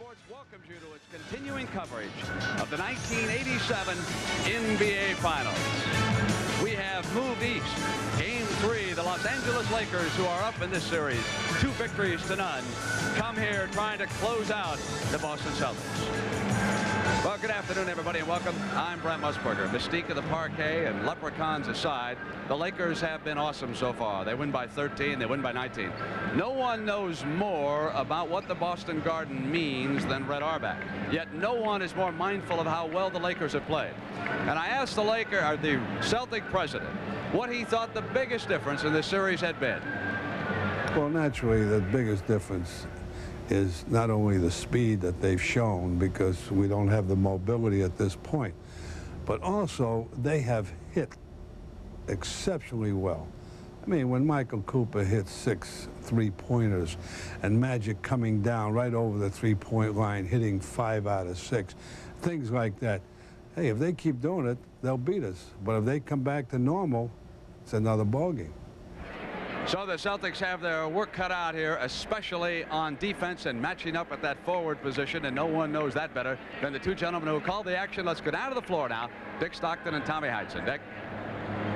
Sports welcomes you to its continuing coverage of the 1987 NBA Finals. We have moved east. Game 3, the Los Angeles Lakers, who are up in this series, 2 victories to none, come here trying to close out the Boston Celtics. Well, good afternoon, everybody, and welcome. I'm Brent Musburger. Mystique of the parquet and leprechauns aside, the Lakers have been awesome so far. They win by 13, they win by 19. No one knows more about what the Boston Garden means than Red Auerbach. Yet no one is more mindful of how well the Lakers have played. And I asked the Celtic president what he thought the biggest difference in this series had been. Well, naturally, the biggest difference is not only the speed that they've shown, because we don't have the mobility at this point, but also they have hit exceptionally well. I mean, when Michael Cooper hits 6 3-pointers and Magic coming down right over the 3-point line, hitting 5 out of 6, things like that. Hey, if they keep doing it, they'll beat us. But if they come back to normal, it's another ballgame. So the Celtics have their work cut out here, especially on defense and matching up at that forward position, and no one knows that better than the two gentlemen who called the action. Let's go down to the floor now. Dick Stockton and Tommy Heinsohn. Dick.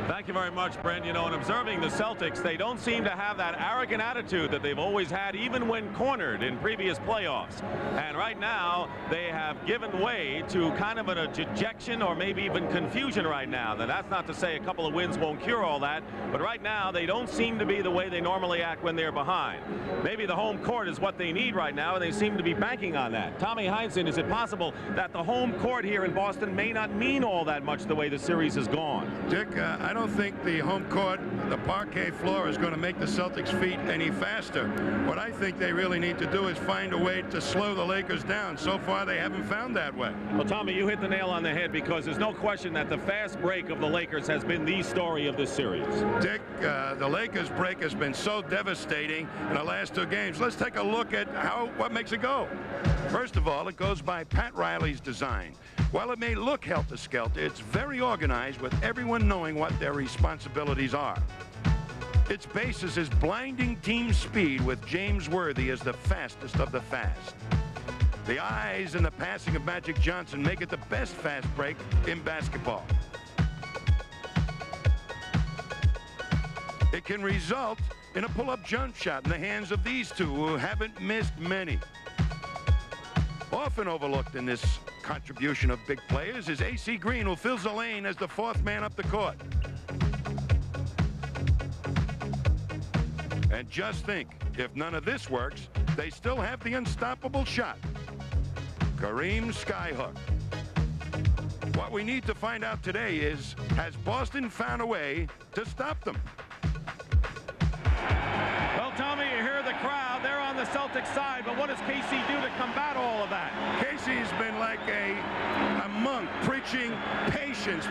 Thank you very much, Brent. You know, in observing the Celtics, they don't seem to have that arrogant attitude that they've always had, even when cornered in previous playoffs. And right now, they have given way to kind of a dejection or maybe even confusion right now. Now, that's not to say a couple of wins won't cure all that, but right now, they don't seem to be the way they normally act when they're behind. Maybe the home court is what they need right now, and they seem to be banking on that. Tommy Heinsohn, is it possible that the home court here in Boston may not mean all that much the way the series has gone? Dick, I don't think the home court, the parquet floor, is going to make the Celtics' feet any faster. What I think they really need to do is find a way to slow the Lakers down. So far, they haven't found that way. Well, Tommy, you hit the nail on the head, because there's no question that the fast break of the Lakers has been the story of this series. Dick, the Lakers' break has been so devastating in the last 2 games. Let's take a look at what makes it go. First of all, it goes by Pat Riley's design. While it may look helter-skelter, it's very organized, with everyone knowing what their responsibilities are. Its basis is blinding team speed, with James Worthy as the fastest of the fast. The eyes and the passing of Magic Johnson make it the best fast break in basketball. It can result in a pull-up jump shot in the hands of these two, who haven't missed many. Often overlooked in this contribution of big players is A.C. Green, who fills the lane as the 4th man up the court. And just think, if none of this works, they still have the unstoppable shot. Kareem Skyhook. What we need to find out today is, has Boston found a way to stop them? Well, Tommy, you hear the crowd. They're on the Celtics side, but what does KC do to combat all of that? Casey's been like a monk, preaching patience,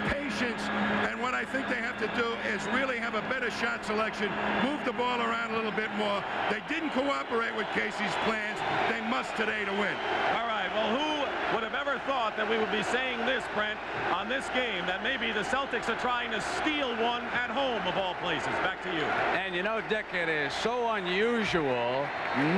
and what I think they have to do is really have a better shot selection, move the ball around a little bit more. They didn't cooperate with Casey's plans. They must today to win. All right, well, who would have ever thought that we would be saying this, Brent, on this game, that maybe the Celtics are trying to steal one at home, of all places? Back to you. And you know, Dick, it is so unusual.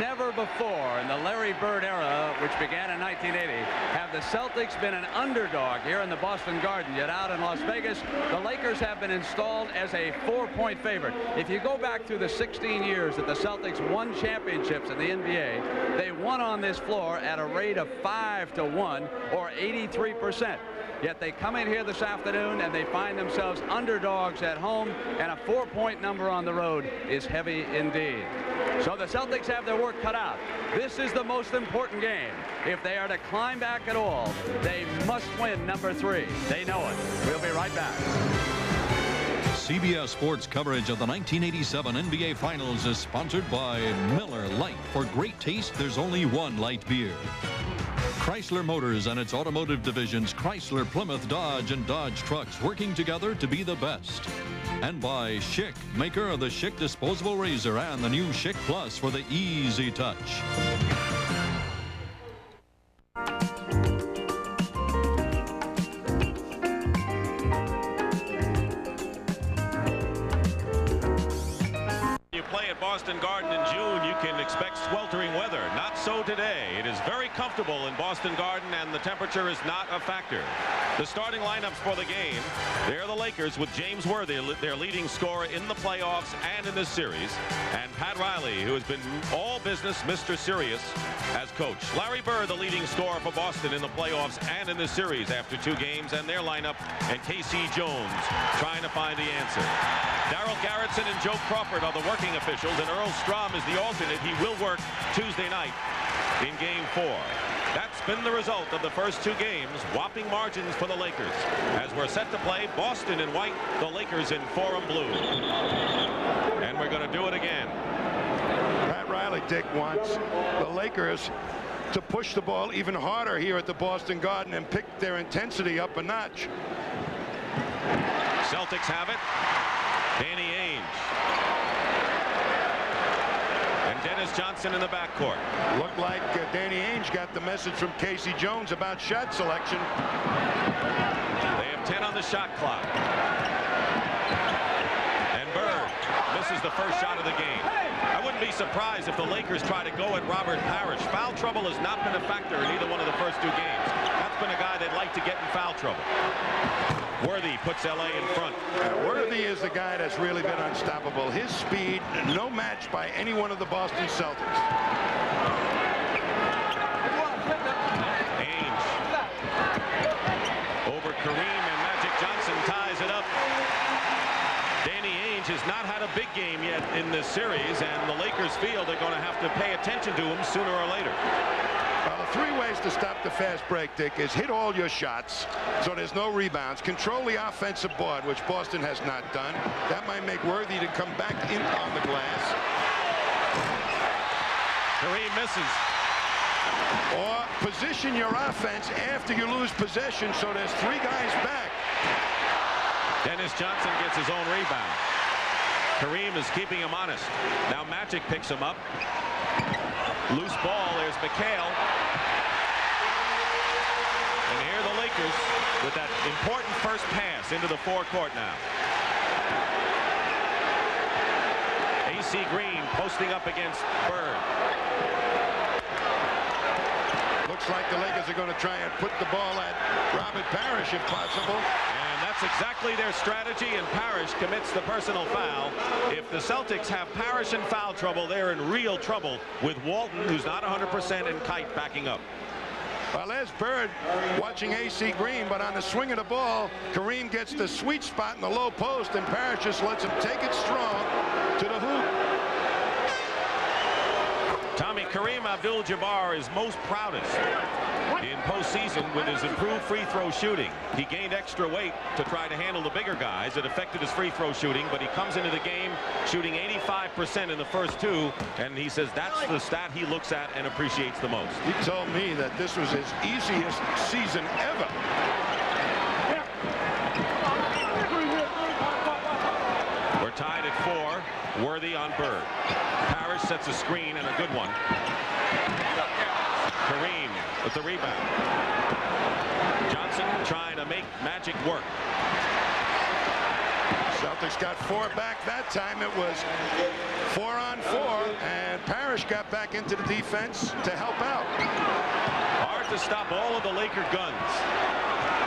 Never before in the Larry Bird era, which began in 1980, have the Celtics been an underdog here in the Boston Garden. Yet out in Las Vegas, the Lakers have been installed as a 4-point favorite. If you go back through the 16 years that the Celtics won championships in the NBA, they won on this floor at a rate of 5-1, or 83%. Yet they come in here this afternoon and they find themselves underdogs at home, and a 4-point number on the road is heavy indeed. So the Celtics have their work cut out. This is the most important game. If they are to climb back at all, they must win number 3. They know it. We'll be right back. CBS Sports coverage of the 1987 NBA Finals is sponsored by Miller Lite. For great taste, there's only one light beer. Chrysler Motors and its automotive divisions, Chrysler, Plymouth, Dodge, and Dodge Trucks, working together to be the best. And by Schick, maker of the Schick disposable razor and the new Schick Plus for the easy touch. You play at Boston Garden in June, you can expect sweltering weather. Not so today. It is very comfortable in Boston Garden, and the temperature is not a factor. The starting lineups for the game. They're the Lakers with James Worthy, their leading scorer in the playoffs and in this series, and Pat Riley, who has been all business, Mr. Serious, as coach. Larry Bird, the leading scorer for Boston in the playoffs and in this series after 2 games, and their lineup, and K.C. Jones trying to find the answer. Darryl Garrettson and Joe Crawford are the working officials, and Earl Strom is the alternate. He will work Tuesday night in Game 4. That's been the result of the first 2 games. Whopping margins for the Lakers. As we're set to play Boston in white, the Lakers in forum blue. And we're going to do it again. Pat Riley, Dick, wants the Lakers to push the ball even harder here at the Boston Garden and pick their intensity up a notch. Celtics have it. Danny Ainge. And Dennis Johnson in the backcourt. Looked like Danny Ainge got the message from K.C. Jones about shot selection. They have 10 on the shot clock. And Bird misses the first shot of the game. I wouldn't be surprised if the Lakers try to go at Robert Parrish. Foul trouble has not been a factor in either one of the first 2 games. That's been a guy they'd like to get in foul trouble. Worthy puts L.A. in front. Worthy is the guy that's really been unstoppable. His speed, no match by any one of the Boston Celtics. Ainge over Kareem, and Magic Johnson ties it up. Danny Ainge has not had a big game yet in this series, and the Lakers feel they're going to have to pay attention to him sooner or later. Well, the 3 ways to stop the fast break, Dick, is hit all your shots so there's no rebounds. Control the offensive board, which Boston has not done. That might make Worthy to come back in on the glass. Kareem misses. Or position your offense after you lose possession so there's 3 guys back. Dennis Johnson gets his own rebound. Kareem is keeping him honest. Now Magic picks him up. Loose ball. There's McHale. And here are the Lakers with that important first pass into the forecourt now. A.C. Green posting up against Bird. Looks like the Lakers are going to try and put the ball at Robert Parrish if possible. And that's exactly their strategy, and Parrish commits the personal foul. If the Celtics have Parrish in foul trouble, they're in real trouble with Walton, who's not 100%, and Kite backing up. Well, there's Bird watching A.C. Green, but on the swing of the ball, Kareem gets the sweet spot in the low post, and Parrish just lets him take it strong to the hoop. Tommy, Kareem Abdul-Jabbar is most proudest in postseason with his improved free throw shooting. He gained extra weight to try to handle the bigger guys. It affected his free throw shooting, but he comes into the game shooting 85% in the first 2, and he says that's the stat he looks at and appreciates the most. He told me that this was his easiest season ever. We're tied at 4. Worthy on Bird. Parrish sets a screen, and a good one. Kareem with the rebound. Johnson trying to make Magic work. Celtics got 4 back that time. It was 4-on-4, and Parrish got back into the defense to help out. Hard to stop all of the Laker guns.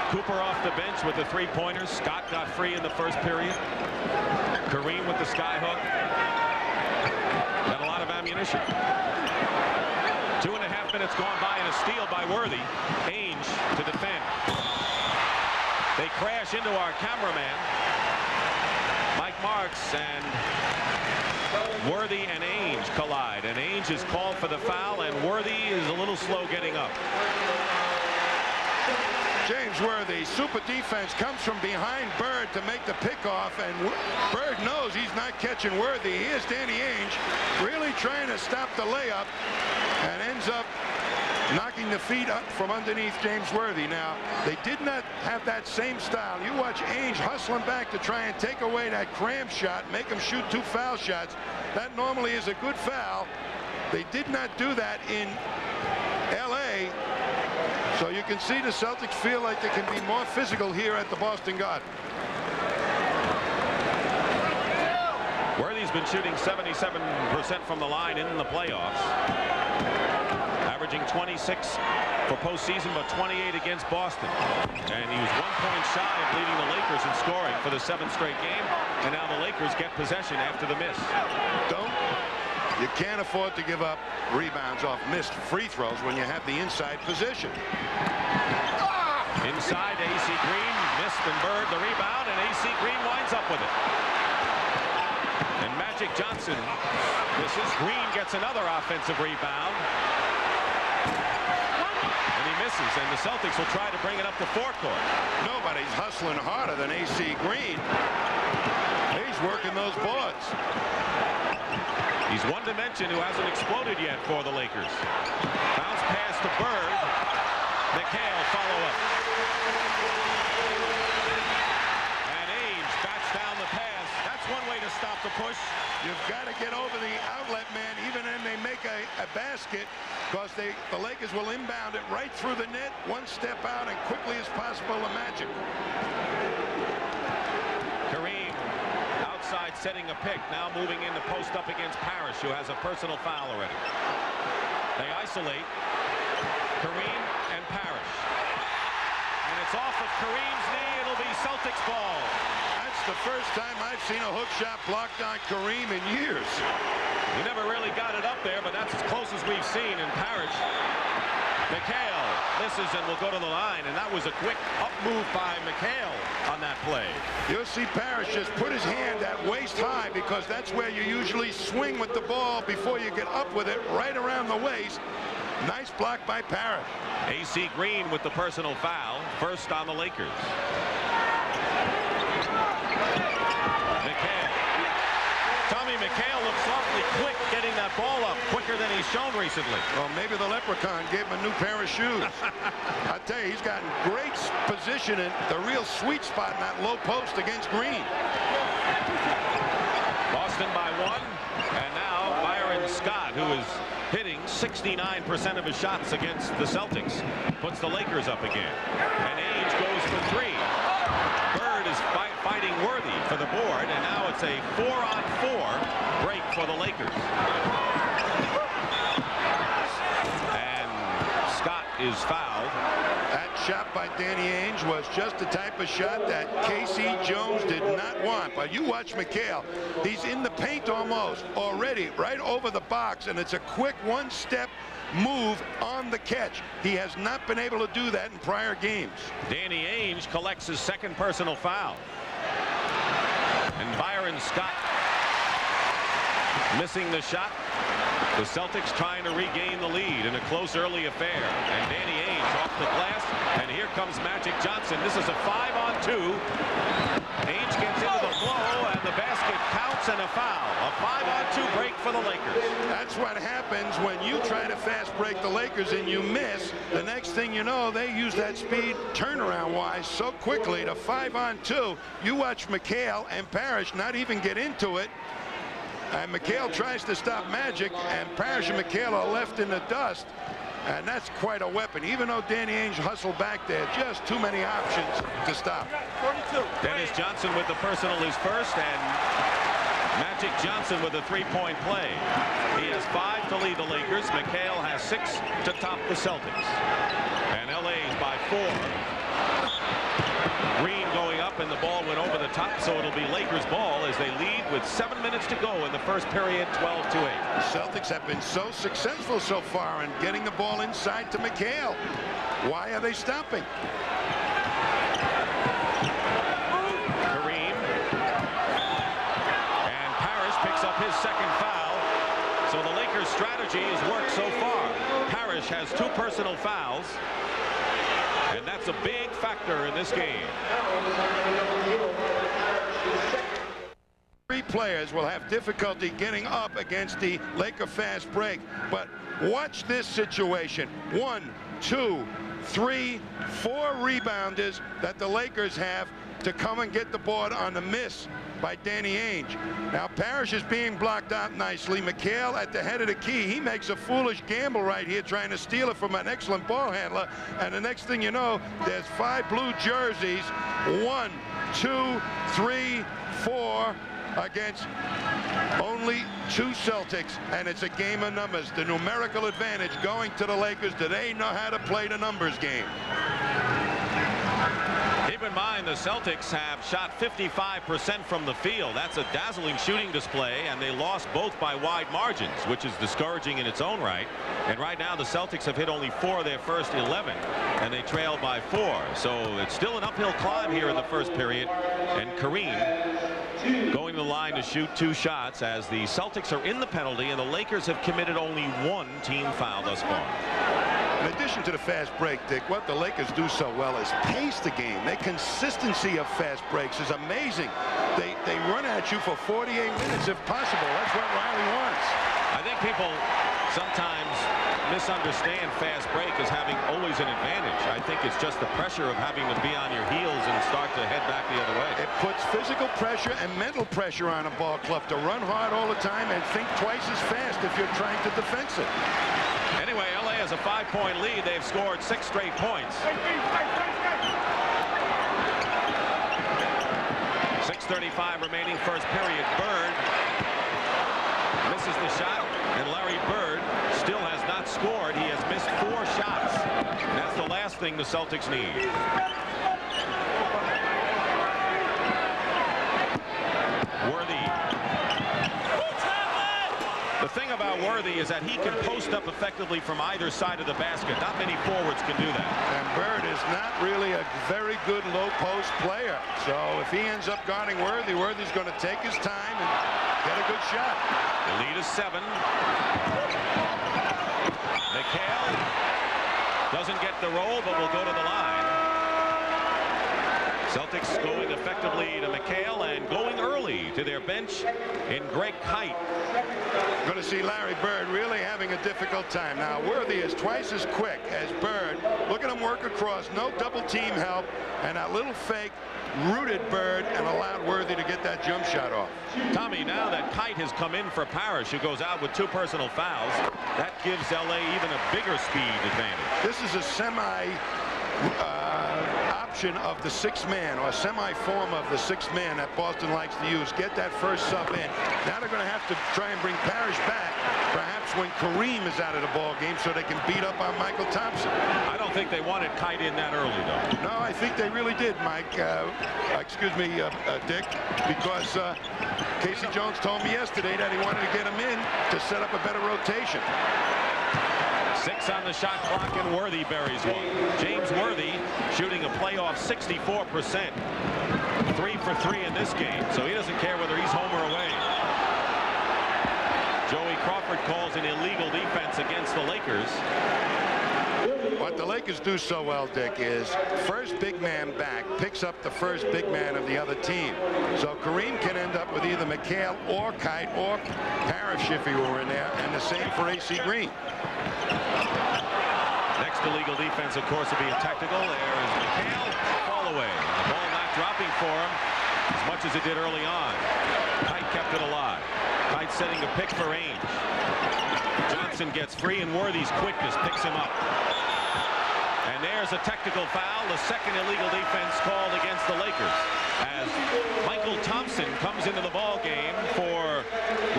Cooper off the bench with the 3-pointers. Scott got free in the first period. Kareem with the skyhook. Got a lot of ammunition. 2.5 minutes gone by, and a steal by Worthy. Ainge to defend. They crash into our cameraman, Mike Marks, and Worthy and Ainge collide. And Ainge is called for the foul, and Worthy is a little slow getting up. James Worthy, super defense, comes from behind Bird to make the pickoff, and Bird knows he's not catching Worthy. Here's Danny Ainge really trying to stop the layup, and ends up knocking the feet up from underneath James Worthy. Now, they did not have that same style. You watch Ainge hustling back to try and take away that cram shot, make him shoot 2 foul shots. That normally is a good foul. They did not do that in L.A., so you can see the Celtics feel like they can be more physical here at the Boston Garden. Worthy's has been shooting 77% from the line in the playoffs. Averaging 26 for postseason, but 28 against Boston. And he was 1 point shy of leading the Lakers in scoring for the 7th straight game. And now the Lakers get possession after the miss. You can't afford to give up rebounds off missed free throws when you have the inside position. Inside, A.C. Green missed, and Bird the rebound, and A.C. Green winds up with it. And Magic Johnson misses. Green gets another offensive rebound. And he misses, and the Celtics will try to bring it up to forecourt. Nobody's hustling harder than A.C. Green. He's working those boards. He's one dimension who hasn't exploded yet for the Lakers. Bounce pass to Bird. McHale follow up. And Ainge bats down the pass. That's one way to stop the push. You've got to get over the outlet man even when they make a basket, because the Lakers will inbound it right through the net, one step out, and quickly as possible the Magic. Kareem outside setting a pick, now moving in to post up against Parrish, who has a personal foul already. They isolate Kareem and Parrish. And it's off of Kareem's knee. It'll be Celtics ball. That's the first time I've seen a hook shot blocked on Kareem in years. He never really got it up there, but that's as close as we've seen. And Parrish, McHale misses and will go to the line, and that was a quick up move by McHale on that play. You'll see Parrish just put his hand at waist high, because that's where you usually swing with the ball before you get up with it, right around the waist. Nice block by Parrish. A.C. Green with the personal foul, first on the Lakers. McHale. Tommy McHale looks awfully quick getting that ball up, quicker than he's shown recently. Well, maybe the leprechaun gave him a new pair of shoes. I tell you, he's gotten great position in the real sweet spot in that low post against Green. Boston by 1, and now Byron Scott, who is hitting 69% of his shots against the Celtics, puts the Lakers up again. And Ainge goes for 3. Bird is fighting worthy for the board, and now it's a 4-on-4 break for the Lakers. And Scott is fouled. That shot by Danny Ainge was just the type of shot that Casey Jones did not want. But you watch McHale. He's in the paint almost already, right over the box, and it's a quick one-step move on the catch. He has not been able to do that in prior games. Danny Ainge collects his second personal foul. And Byron Scott missing the shot. The Celtics trying to regain the lead in a close early affair. And Danny Ainge off the glass. And here comes Magic Johnson. This is a 5-on-2. Ainge gets into the flow, and the basket counts, and a foul. A 5-on-2 break for the Lakers. That's what happens when you try to fast break the Lakers and you miss. The next thing you know, they use that speed turnaround-wise so quickly to 5-on-2. You watch McHale and Parrish not even get into it. And McHale tries to stop Magic, and Parrish and McHale are left in the dust. And that's quite a weapon. Even though Danny Ainge hustled back there, just too many options to stop. Dennis Johnson with the personal is first, and Magic Johnson with a 3-point play. He has 5 to lead the Lakers. McHale has 6 to top the Celtics. And LA is by 4. Green going up, and the ball went over the top, so it'll be Lakers ball as they lead with 7 minutes to go in the first period, 12-8. The Celtics have been so successful so far in getting the ball inside to McHale. Why are they stopping? Kareem. And Parrish picks up his second foul. So the Lakers' strategy has worked so far. Parrish has 2 personal fouls. And that's a big factor in this game. 3 players will have difficulty getting up against the Laker fast break. But watch this situation. 1, 2, 3, 4 rebounders that the Lakers have to come and get the board on the miss by Danny Ainge. Now Parrish is being blocked out nicely. McHale at the head of the key. He makes a foolish gamble right here, trying to steal it from an excellent ball handler. And the next thing you know, there's 5 blue jerseys. 1, 2, 3, 4 against Only 2 Celtics, and it's a game of numbers. The numerical advantage going to the Lakers. Do they know how to play the numbers game? Keep in mind, the Celtics have shot 55% from the field. That's a dazzling shooting display, and they lost both by wide margins, which is discouraging in its own right. And right now, the Celtics have hit only 4 of their first 11, and they trail by 4. So it's still an uphill climb here in the first period. And Kareem going to the line to shoot 2 shots as the Celtics are in the penalty, and the Lakers have committed only 1 team foul thus far. In addition to the fast break, Dick, what the Lakers do so well is pace the game. Their consistency of fast breaks is amazing. They run at you for 48 minutes if possible. That's what Riley wants. I think people sometimes misunderstand fast break as having always an advantage. I think it's just the pressure of having to be on your heels and start to head back the other way. It puts physical pressure and mental pressure on a ball club to run hard all the time and think twice as fast if you're trying to defense it. Anyway, LA has a 5-point lead. They've scored 6 straight points. 6:35 remaining first period. Bird misses the shot, and Larry Bird still has not scored. He has missed 4 shots. That's the last thing the Celtics need. Worthy. The thing about Worthy is that he can post up effectively from either side of the basket. Not many forwards can do that. And Bird is not really a very good low post player. So if he ends up guarding Worthy, Worthy's going to take his time and get a good shot. The lead is 7. McHale doesn't get the roll, but will go to the line. Celtics going effectively to McHale and going early to their bench in Greg Kite. Going to see Larry Bird really having a difficult time. Now, Worthy is twice as quick as Bird. Look at him work across. No double team help. And that little fake rooted Bird and allowed Worthy to get that jump shot off. Tommy, now that Kite has come in for Parrish, who goes out with 2 personal fouls, that gives LA even a bigger speed advantage. This is a semi option of the 6-man, or semi-form of the 6-man that Boston likes to use. Get that first sub in. Now they're going to have to try and bring Parrish back, perhaps when Kareem is out of the ball game, so they can beat up on Michael Thompson. I don't think they wanted Kite in that early, though. No, I think they really did, Mike. Excuse me, Dick, because Casey Jones told me yesterday that he wanted to get him in to set up a better rotation. 6 on the shot clock, and Worthy buries 1. James Worthy shooting a playoff 64%. 3 for 3 in this game, so he doesn't care whether he's home or away. Joey Crawford calls an illegal defense against the Lakers. What the Lakers do so well, Dick, is first big man back picks up the first big man of the other team. So Kareem can end up with either McHale or Kite or Parrish if he were in there, and the same for AC Green. Next illegal defense, of course, will be a technical. There is McHale, fall away. The ball not dropping for him as much as it did early on. Kite kept it alive. Kite setting a pick for Ainge. Johnson gets free, and Worthy's quickness picks him up. And there's a technical foul, the second illegal defense called against the Lakers, as Michael Thompson comes into the ball game for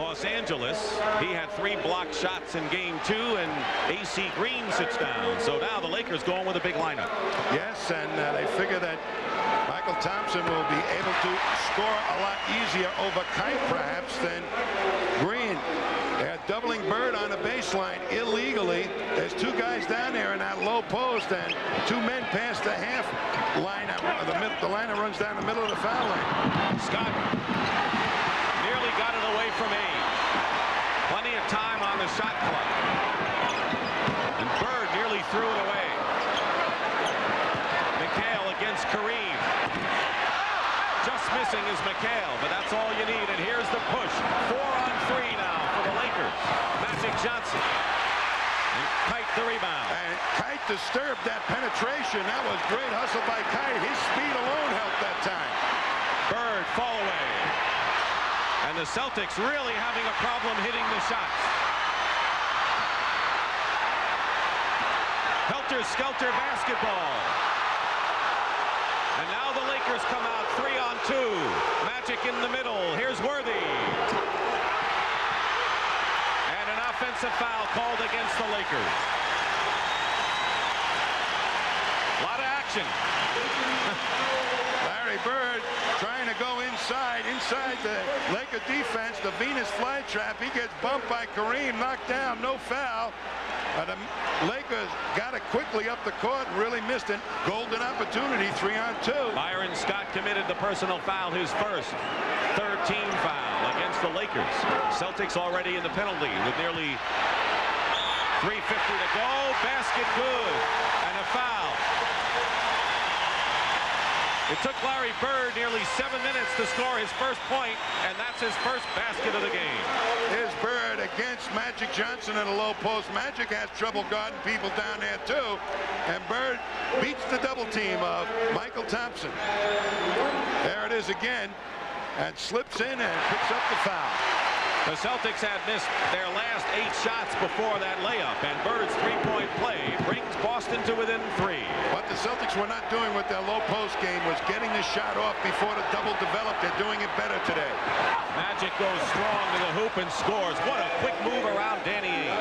Los Angeles. He had 3 blocked shots in game 2, and AC Green sits down. So now the Lakers going with a big lineup. Yes, and they figure that Michael Thompson will be able to score a lot easier over Kite, perhaps, than Green. They're doubling Bird on the baseline illegally. There's 2 guys down there in that low post, and 2 men past the half line. The line that runs down the middle of the foul line. Scott nearly got it away from Ainge. Plenty of time on the shot clock. And Bird nearly threw it away. McHale against Kareem. Just missing is McHale, but that's all you need. And here's the push. 4 on 3 now for the Lakers. Magic Johnson. And Kite the rebound. And Kite disturbed that penetration. That was great hustle by Kite. His speed alone helped that time. Bird fall away. And the Celtics really having a problem hitting the shots. Helter-skelter basketball. And now the Lakers come out 3 on 2. Magic in the middle. Here's Worthy. offensive foul called against the Lakers. A lot of action. Larry Bird trying to go inside the Laker defense, the Venus flytrap. He gets bumped by Kareem, knocked down, no foul. The Lakers got it quickly up the court and really missed it. Golden opportunity, 3-on-2. Byron Scott committed the personal foul, his first. 13 foul against the Lakers. Celtics already in the penalty with nearly 3:50 to go. Basket good and a foul. It took Larry Bird nearly 7 minutes to score his first point, and that's his first basket of the game. Here's Bird against Magic Johnson in a low post. Magic has trouble guarding people down there too, and Bird beats the double team of Michael Thompson. There it is again, and slips in and picks up the foul. The Celtics had missed their last 8 shots before that layup, and Bird's three-point play brings Boston to within 3. What the Celtics were not doing with their low post game was getting the shot off before the double developed. They're doing it better today. Magic goes strong to the hoop and scores. What a quick move around Danny Ainge.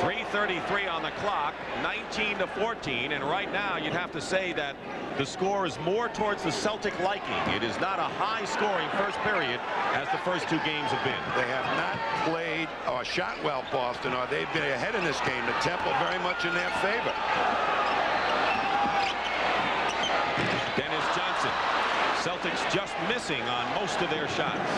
3:33 on the clock, 19-14, and right now you'd have to say that the score is more towards the Celtic liking. It is not a high-scoring first period as the first 2 games have been. They have not played or shot well, Boston, or they've been ahead in this game. The tempo very much in their favor. Dennis Johnson. Celtics just missing on most of their shots.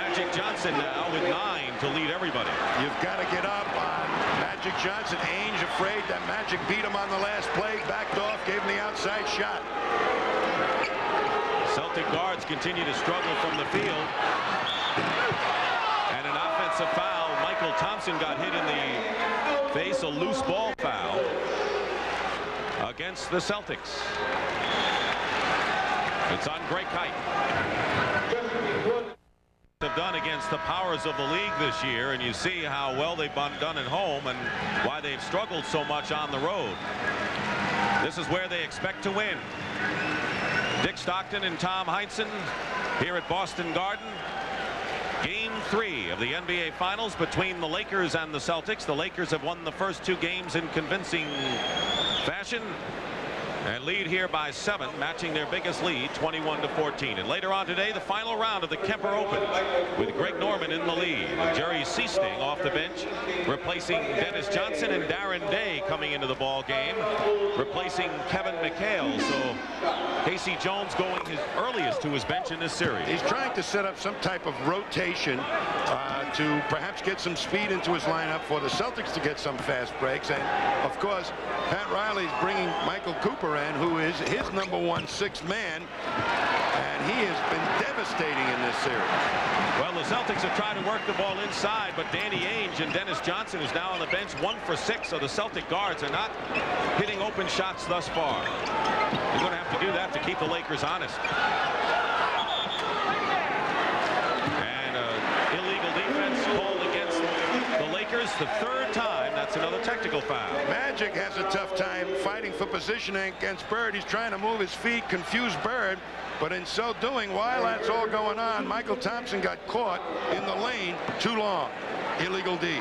Magic Johnson now with 9 to lead everybody. You've got to get up on Magic Johnson. Ainge afraid that Magic beat him on the last play, backed off, gave him the outside shot. Celtic guards continue to struggle from the field. And an offensive foul. Michael Thompson got hit in the face, a loose ball foul against the Celtics. It's on Greg Kite. Have done against the powers of the league this year, and you see how well they've done at home and why they've struggled so much on the road. This is where they expect to win. Dick Stockton and Tom Heinsohn here at Boston Garden. Game 3 of the NBA Finals between the Lakers and the Celtics. The Lakers have won the first 2 games in convincing fashion and lead here by 7, matching their biggest lead, 21-14. And later on today, the final round of the Kemper Open with Greg Norman in the lead. And Jerry Seasting off the bench, replacing Dennis Johnson, and Darren Day coming into the ball game, replacing Kevin McHale. So Casey Jones going his earliest to his bench in this series. He's trying to set up some type of rotation to perhaps get some speed into his lineup for the Celtics to get some fast breaks. And of course, Pat Riley's bringing Michael Cooper in, who is his #1 sixth man, and he has been devastating in this series. Well, the Celtics have tried to work the ball inside, but Danny Ainge and Dennis Johnson, who's now on the bench, 1 for 6. So the Celtic guards are not hitting open shots thus far. You're going to have to do that to keep the Lakers honest. And illegal defense called against the Lakers the 3rd time. That's another technical foul. Magic has a tough time fighting for positioning against Bird. He's trying to move his feet, confuse Bird, but in so doing, while that's all going on, Michael Thompson got caught in the lane too long. Illegal D.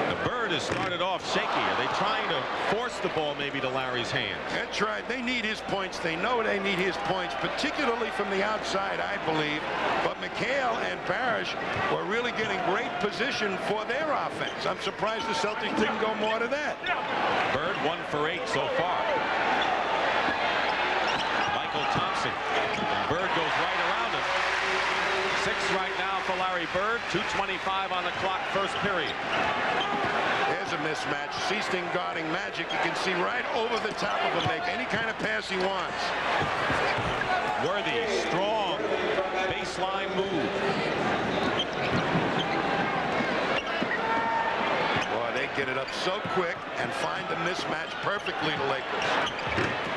The Bird has started off shaky. Are they trying to force the ball maybe to Larry's hand? That's right. They need his points. They know they need his points, particularly from the outside, I believe. But McHale and Parrish were really getting great position for their offense. I'm surprised the Celtics didn't go more to that. Bird 1 for 8 so far. Michael Thompson. And Bird goes right around him. 6 right now for Larry Bird. 2:25 on the clock, first period. There's a mismatch. Seasting guarding Magic. You can see right over the top of him, make any kind of pass he wants. Worthy, strong baseline move. Boy, they get it up so quick and find the mismatch perfectly, the Lakers.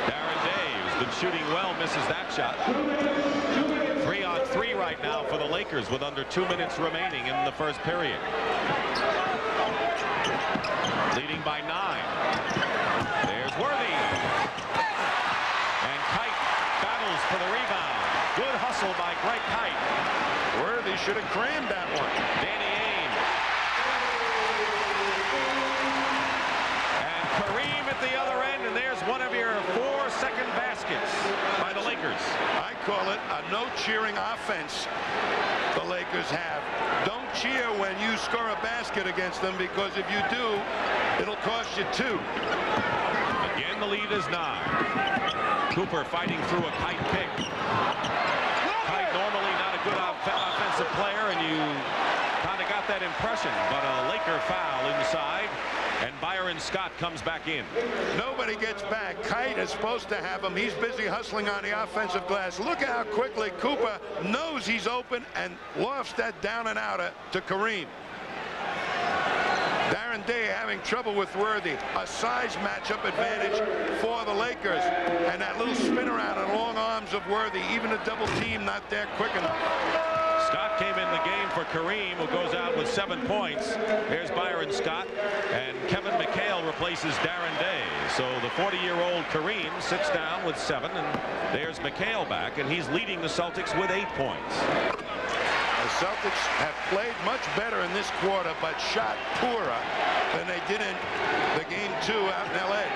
Darren Day, who's been shooting well, misses that shot. 3-on-3 right now for the Lakers with under 2 minutes remaining in the first period. Leading by 9. There's Worthy. for the rebound. Good hustle by Greg Kite. Worthy should have crammed that one. Danny Ainge. And Kareem at the other end, and there's one of your 4-second baskets by the Lakers. I call it a no cheering offense the Lakers have. Don't cheer when you score a basket against them, because if you do, it'll cost you 2. Again, the lead is 9. Cooper fighting through a Kite pick. Kite normally not a good offensive player, and you kind of got that impression, but a Laker foul inside, and Byron Scott comes back in. Nobody gets back. Kite is supposed to have him. He's busy hustling on the offensive glass. Look how quickly Cooper knows he's open and lofts that down and outer to Kareem. Darren Day having trouble with Worthy. A size matchup advantage for the Lakers. And that little spin around and long arms of Worthy. Even a double team not there quick enough. Scott came in the game for Kareem, who goes out with 7 points. There's Byron Scott, and Kevin McHale replaces Darren Day. So the 40-year-old Kareem sits down with 7, and there's McHale back, and he's leading the Celtics with 8 points. The Celtics have played much better in this quarter, but shot poorer than they did in the game 2 out in L.A.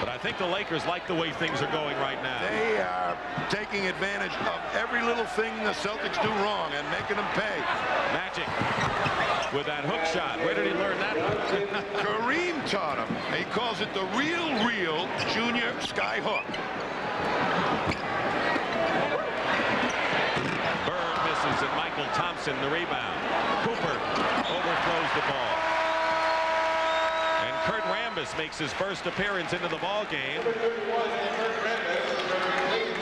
I think the Lakers like the way things are going right now. They are taking advantage of every little thing the Celtics do wrong and making them pay. Magic with that hook shot. Where did he learn that? Kareem taught him. He calls it the real junior Skyhook. Bird misses, and Michael Thompson the rebound. Cooper overthrows the ball. Kurt Rambis makes his first appearance into the ball game.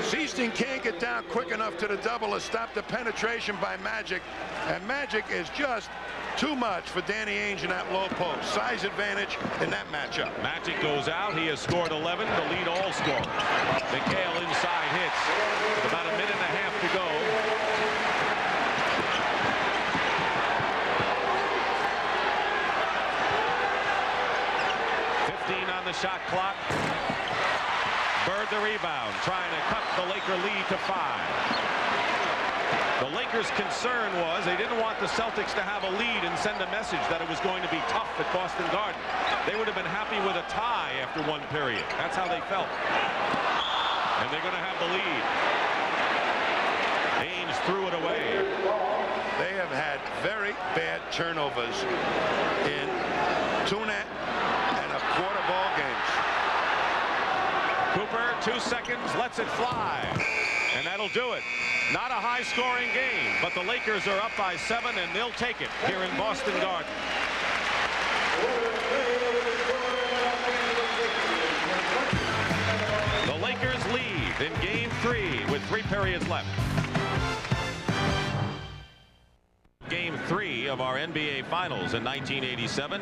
Seaston can't get down quick enough to the double to stop the penetration by Magic, and Magic is just too much for Danny Ainge in that low post. Size advantage in that matchup. Magic goes out. He has scored 11, the lead all scorer. McHale inside hits with about a minute and a half to go. The shot clock. Bird the rebound, trying to cut the Laker lead to 5. The Lakers' concern was they didn't want the Celtics to have a lead and send a message that it was going to be tough at Boston Garden. They would have been happy with a tie after 1 period. That's how they felt. And they're going to have the lead. Ainge threw it away. They have had very bad turnovers in 2 quarter ball games. Cooper, 2 seconds, lets it fly, and that'll do it. Not a high-scoring game, but the Lakers are up by 7, and they'll take it here in Boston Garden. The Lakers lead in Game 3 with 3 periods left. Game 3 of our NBA Finals in 1987.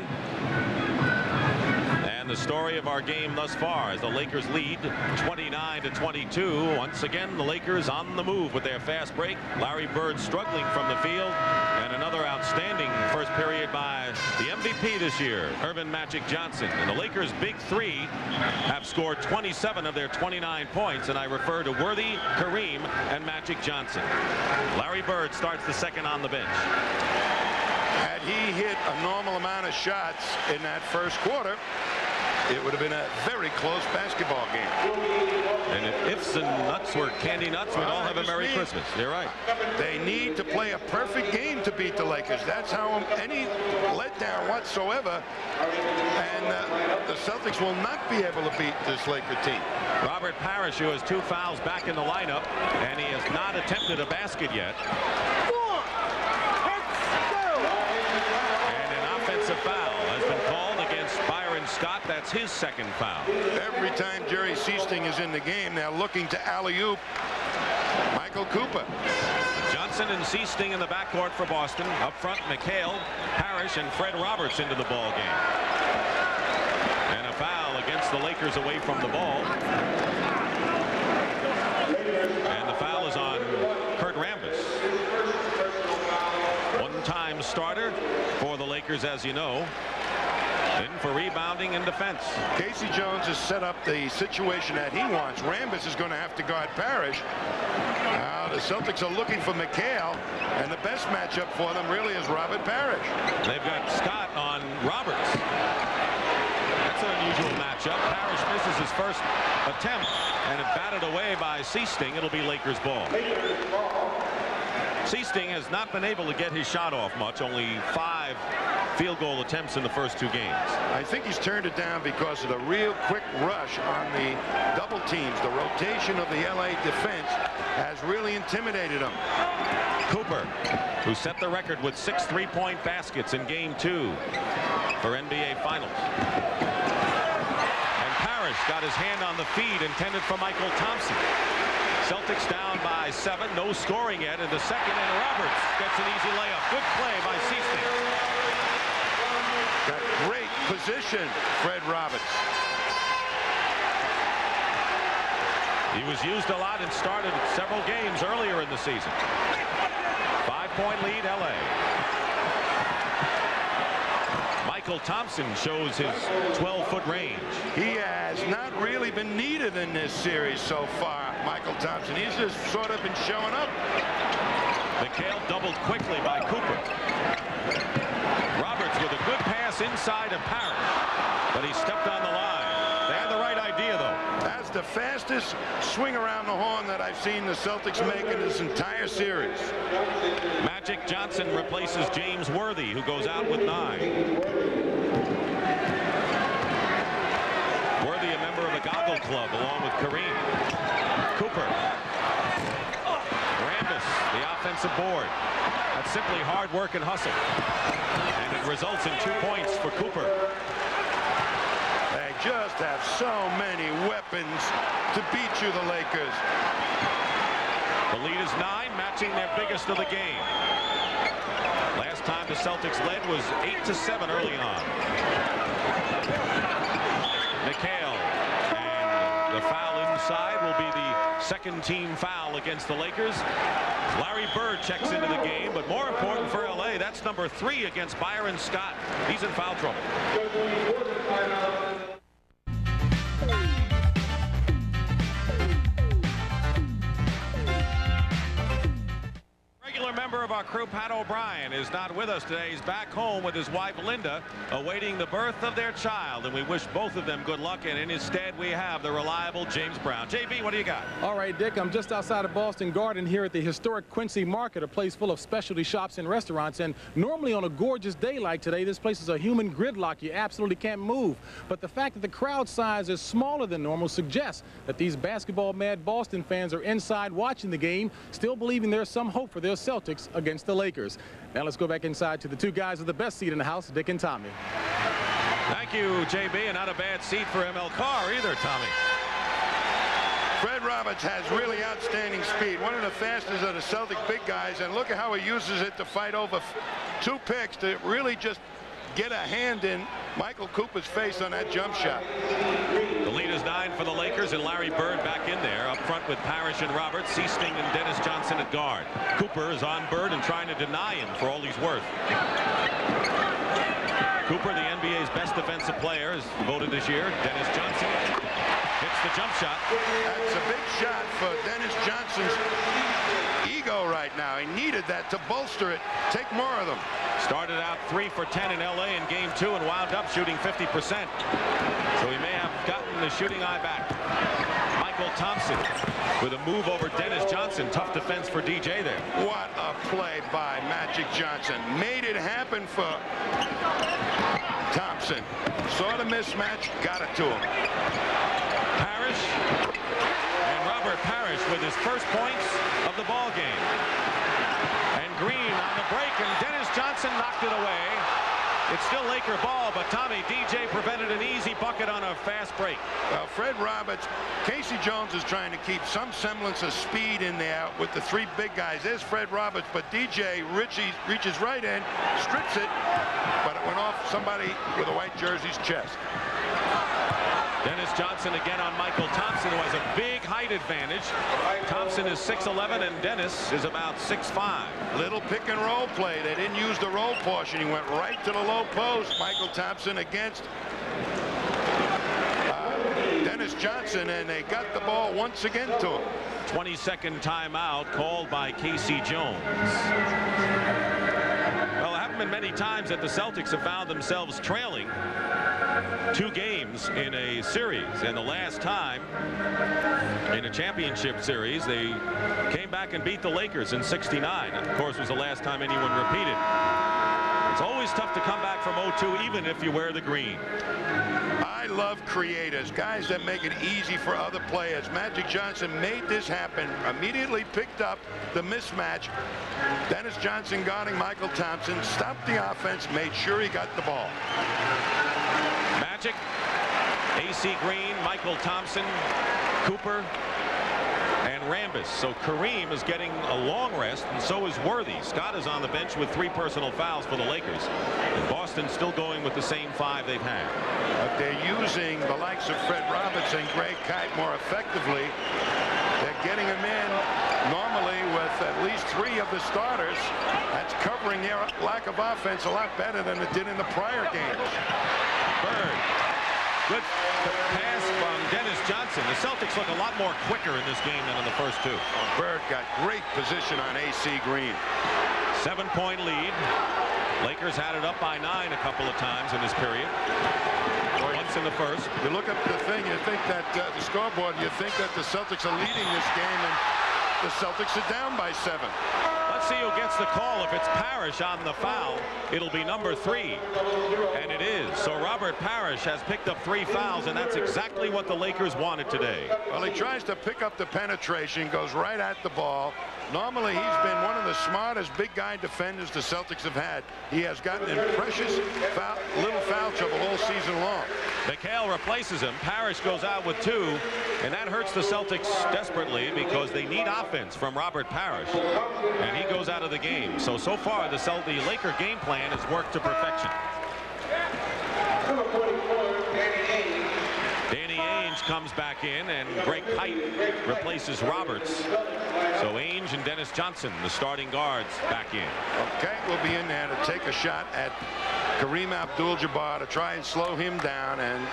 And the story of our game thus far as the Lakers lead 29-22. Once again, the Lakers on the move with their fast break. Larry Bird struggling from the field, and another outstanding first period by the MVP this year, Earvin Magic Johnson. And the Lakers' big 3 have scored 27 of their 29 points, and I refer to Worthy, Kareem, and Magic Johnson. Larry Bird starts the second on the bench. Had he hit a normal amount of shots in that first quarter, it would have been a very close basketball game. And if ifs and nuts were candy nuts, we'd all have a Merry Christmas. You're right. They need to play a perfect game to beat the Lakers. That's how any letdown whatsoever. And the Celtics will not be able to beat this Laker team. Robert Parrish, who has 2 fouls back in the lineup, and he has not attempted a basket yet. And an offensive foul has been called against Byron Scott. That's his second foul. Every time Jerry Seasting is in the game, they're looking to alley-oop Michael Cooper. Johnson and Seasting in the backcourt for Boston. Up front, McHale, Parrish, and Fred Roberts into the ball game. And a foul against the Lakers away from the ball. And the foul is on Kurt Rambis. One-time starter for the Lakers, as you know. In for rebounding and defense. Casey Jones has set up the situation that he wants. Rambis is going to have to guard Parrish. Now the Celtics are looking for McHale, and the best matchup for them really is Robert Parrish. They've got Scott on Roberts. That's an unusual matchup. Parrish misses his first attempt, and it batted away by Seasting. It'll be Lakers ball. Seasting has not been able to get his shot off much. Only 5 field goal attempts in the first 2 games. I think he's turned it down because of the real quick rush on the double teams. The rotation of the LA defense has really intimidated him. Cooper, who set the record with 6 3-point baskets in game 2 for NBA Finals. And Parrish got his hand on the feed intended for Michael Thompson. Celtics down by 7. No scoring yet in the second, and Roberts gets an easy layup. Good play by Seasting. Got great position, Fred Roberts. He was used a lot and started several games earlier in the season. 5-point lead, LA. Michael Thompson shows his 12-foot range. He has not really been needed in this series so far, Michael Thompson. He's just sort of been showing up. McHale doubled quickly by Cooper. Roberts with a good pass inside of Parrish, but he stepped on the line. They had the right idea, though. That's the fastest swing around the horn that I've seen the Celtics make in this entire series. Magic Johnson replaces James Worthy, who goes out with 9. Worthy, a member of the Goggle Club, along with Kareem. Cooper. Rambis, the offensive board. That's simply hard work and hustle. And it results in 2 points for Cooper. They just have so many weapons to beat you, the Lakers. The lead is 9, matching their biggest of the game. Last time the Celtics led was 8-7 early on. McHale, and the foul inside will be the second team foul against the Lakers. Larry Bird checks into the game, but more important for LA, that's number 3 against Byron Scott. He's in foul trouble. Member of our crew, Pat O'Brien, is not with us today. He's back home with his wife Linda, awaiting the birth of their child, and we wish both of them good luck, and in his stead we have the reliable James Brown. JB, what do you got? All right, Dick, I'm just outside of Boston Garden here at the historic Quincy Market, a place full of specialty shops and restaurants, and normally on a gorgeous day like today, this place is a human gridlock. You absolutely can't move, but the fact that the crowd size is smaller than normal suggests that these basketball-mad Boston fans are inside watching the game, still believing there's some hope for their Celtics against the Lakers. Now let's go back inside to the 2 guys with the best seat in the house, Dick and Tommy. Thank you, JB, and not a bad seat for ML Carr either, Tommy. Fred Roberts has really outstanding speed. One of the fastest of the Celtic big guys, and look at how he uses it to fight over 2 picks to really just get a hand in Michael Cooper's face on that jump shot. The lead is 9 for the Lakers, and Larry Bird back in there up front with Parrish and Roberts, Seasting and Dennis Johnson at guard. Cooper is on Bird and trying to deny him for all he's worth. Cooper, the NBA's best defensive player, is voted this year. Dennis Johnson hits the jump shot. That's a big shot for Dennis Johnson's ego right now. He needed that to bolster it. Take more of them. Started out 3 for 10 in LA in game 2 and wound up shooting 50%. So he may have gotten the shooting eye back. Michael Thompson with a move over Dennis Johnson. Tough defense for DJ there. What a play by Magic Johnson. Made it happen for Thompson. Saw the mismatch, got it to him. Parrish, and Robert Parrish with his first points of the ball game. And Green on the break, and Dennis Johnson knocked it away. It's still Laker ball, but Tommy, DJ prevented an easy bucket on a fast break. Well, Fred Roberts, Casey Jones is trying to keep some semblance of speed in there with the 3 big guys. There's Fred Roberts, but DJ reaches right in, strips it, but it went off somebody with a white jersey's chest. Dennis Johnson again on Michael Thompson, who has a big height advantage. Thompson is 6'11", and Dennis is about 6'5". Little pick and roll play. They didn't use the roll portion. He went right to the low post. Michael Thompson against Dennis Johnson, and they got the ball once again to him. 22nd timeout called by Casey Jones. Well, it hasn't been many times that the Celtics have found themselves trailing 2 games in a series, and the last time in a championship series they came back and beat the Lakers in '69. Of course, was the last time anyone repeated. It's always tough to come back from 0-2 even if you wear the green. I love creators, guys that make it easy for other players. Magic Johnson made this happen, immediately picked up the mismatch. Dennis Johnson guarding Michael Thompson, stopped the offense, made sure he got the ball. Magic, AC Green, Michael Thompson, Cooper, and Rambis. So Kareem is getting a long rest, and so is Worthy. Scott is on the bench with 3 personal fouls for the Lakers. And Boston still going with the same 5 they've had. But they're using the likes of Fred Roberts and Greg Kite more effectively. They're getting them in normally with at least 3 of the starters. That's covering their lack of offense a lot better than it did in the prior games. Bird. Good pass from Dennis Johnson. The Celtics look a lot more quicker in this game than in the first 2. Bird got great position on AC Green. 7-point lead. Lakers had it up by 9 a couple of times in this period. Once in the first. You look at the thing, you think that the scoreboard, you think that the Celtics are leading this game, and the Celtics are down by 7. Let's see who gets the call. If it's Parrish on the foul, it'll be number 3. And it is. So Robert Parrish has picked up 3 fouls, and that's exactly what the Lakers wanted today. Well, he tries to pick up the penetration, goes right at the ball. Normally, he's been one of the smartest big guy defenders the Celtics have had. He has gotten in precious little foul trouble all season long. McHale replaces him. Parrish goes out with 2, and that hurts the Celtics desperately because they need offense from Robert Parrish, and he goes out of the game. So far, the Laker game plan has worked to perfection. Danny Ainge comes back in, and Greg Kite replaces Roberts. So Ainge and Dennis Johnson, the starting guards, back in. Okay, will be in there to take a shot at Kareem Abdul-Jabbar to try and slow him down and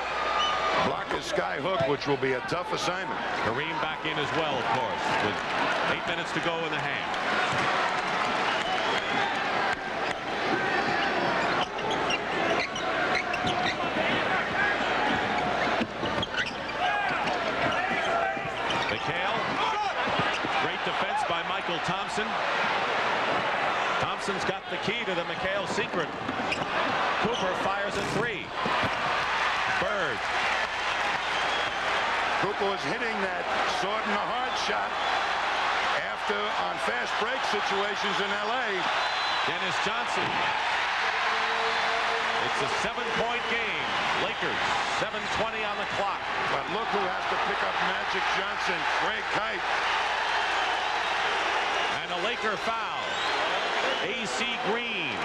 block his Skyhook, which will be a tough assignment. Kareem back in as well, of course, with 8 minutes to go in the half. Thompson. Thompson's got the key to the McHale secret. Cooper fires a 3. Bird. Cooper was hitting that sword in the hard shot after on fast break situations in LA. Dennis Johnson. It's a 7-point game. Lakers 7:20 on the clock. But look who has to pick up Magic Johnson. Greg Kite. A Laker foul. AC Green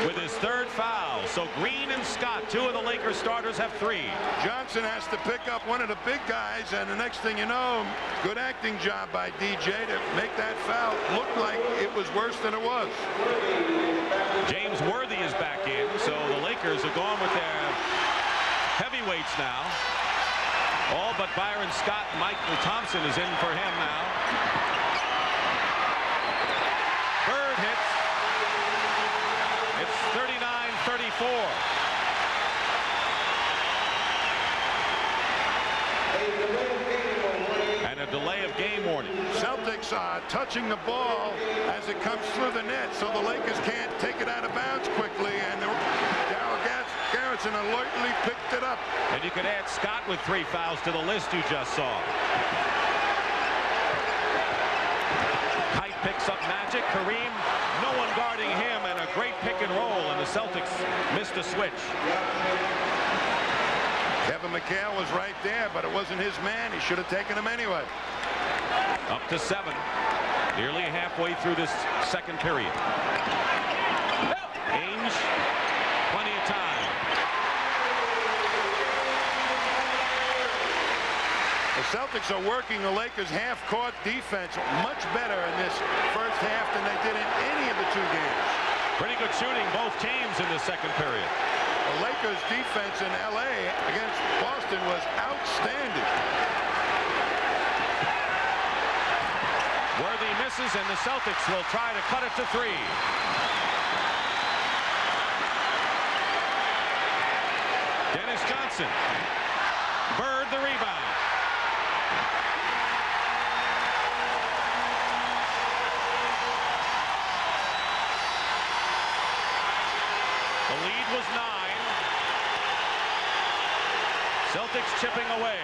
with his 3rd foul. So Green and Scott, 2 of the Lakers starters, have 3. Johnson has to pick up one of the big guys, and the next thing you know, good acting job by DJ to make that foul look like it was worse than it was. James Worthy is back in, so the Lakers are going with their heavyweights now. All but Byron Scott. Michael Thompson is in for him now. Bird hits. It's 39-34. And a delay of game warning. Celtics are touching the ball as it comes through the net, so the Lakers can't take it out of bounds quickly, and Darryl Garrettson alertly picked it up. And you could add Scott with 3 fouls to the list you just saw. Kite picks up Magic. Kareem, no one guarding him, and a great pick and roll, and the Celtics missed a switch. Kevin McHale was right there, but it wasn't his man. He should have taken him anyway. Up to 7. Nearly halfway through this second period. Ainge, plenty of time. The Celtics are working the Lakers half-court defense much better in this first half than they did in any of the two games. Pretty good shooting both teams in the second period. The Lakers defense in LA against Boston was outstanding. Worthy misses, and the Celtics will try to cut it to 3. Dennis Johnson. Bird the rebound. The lead was 9. Celtics chipping away.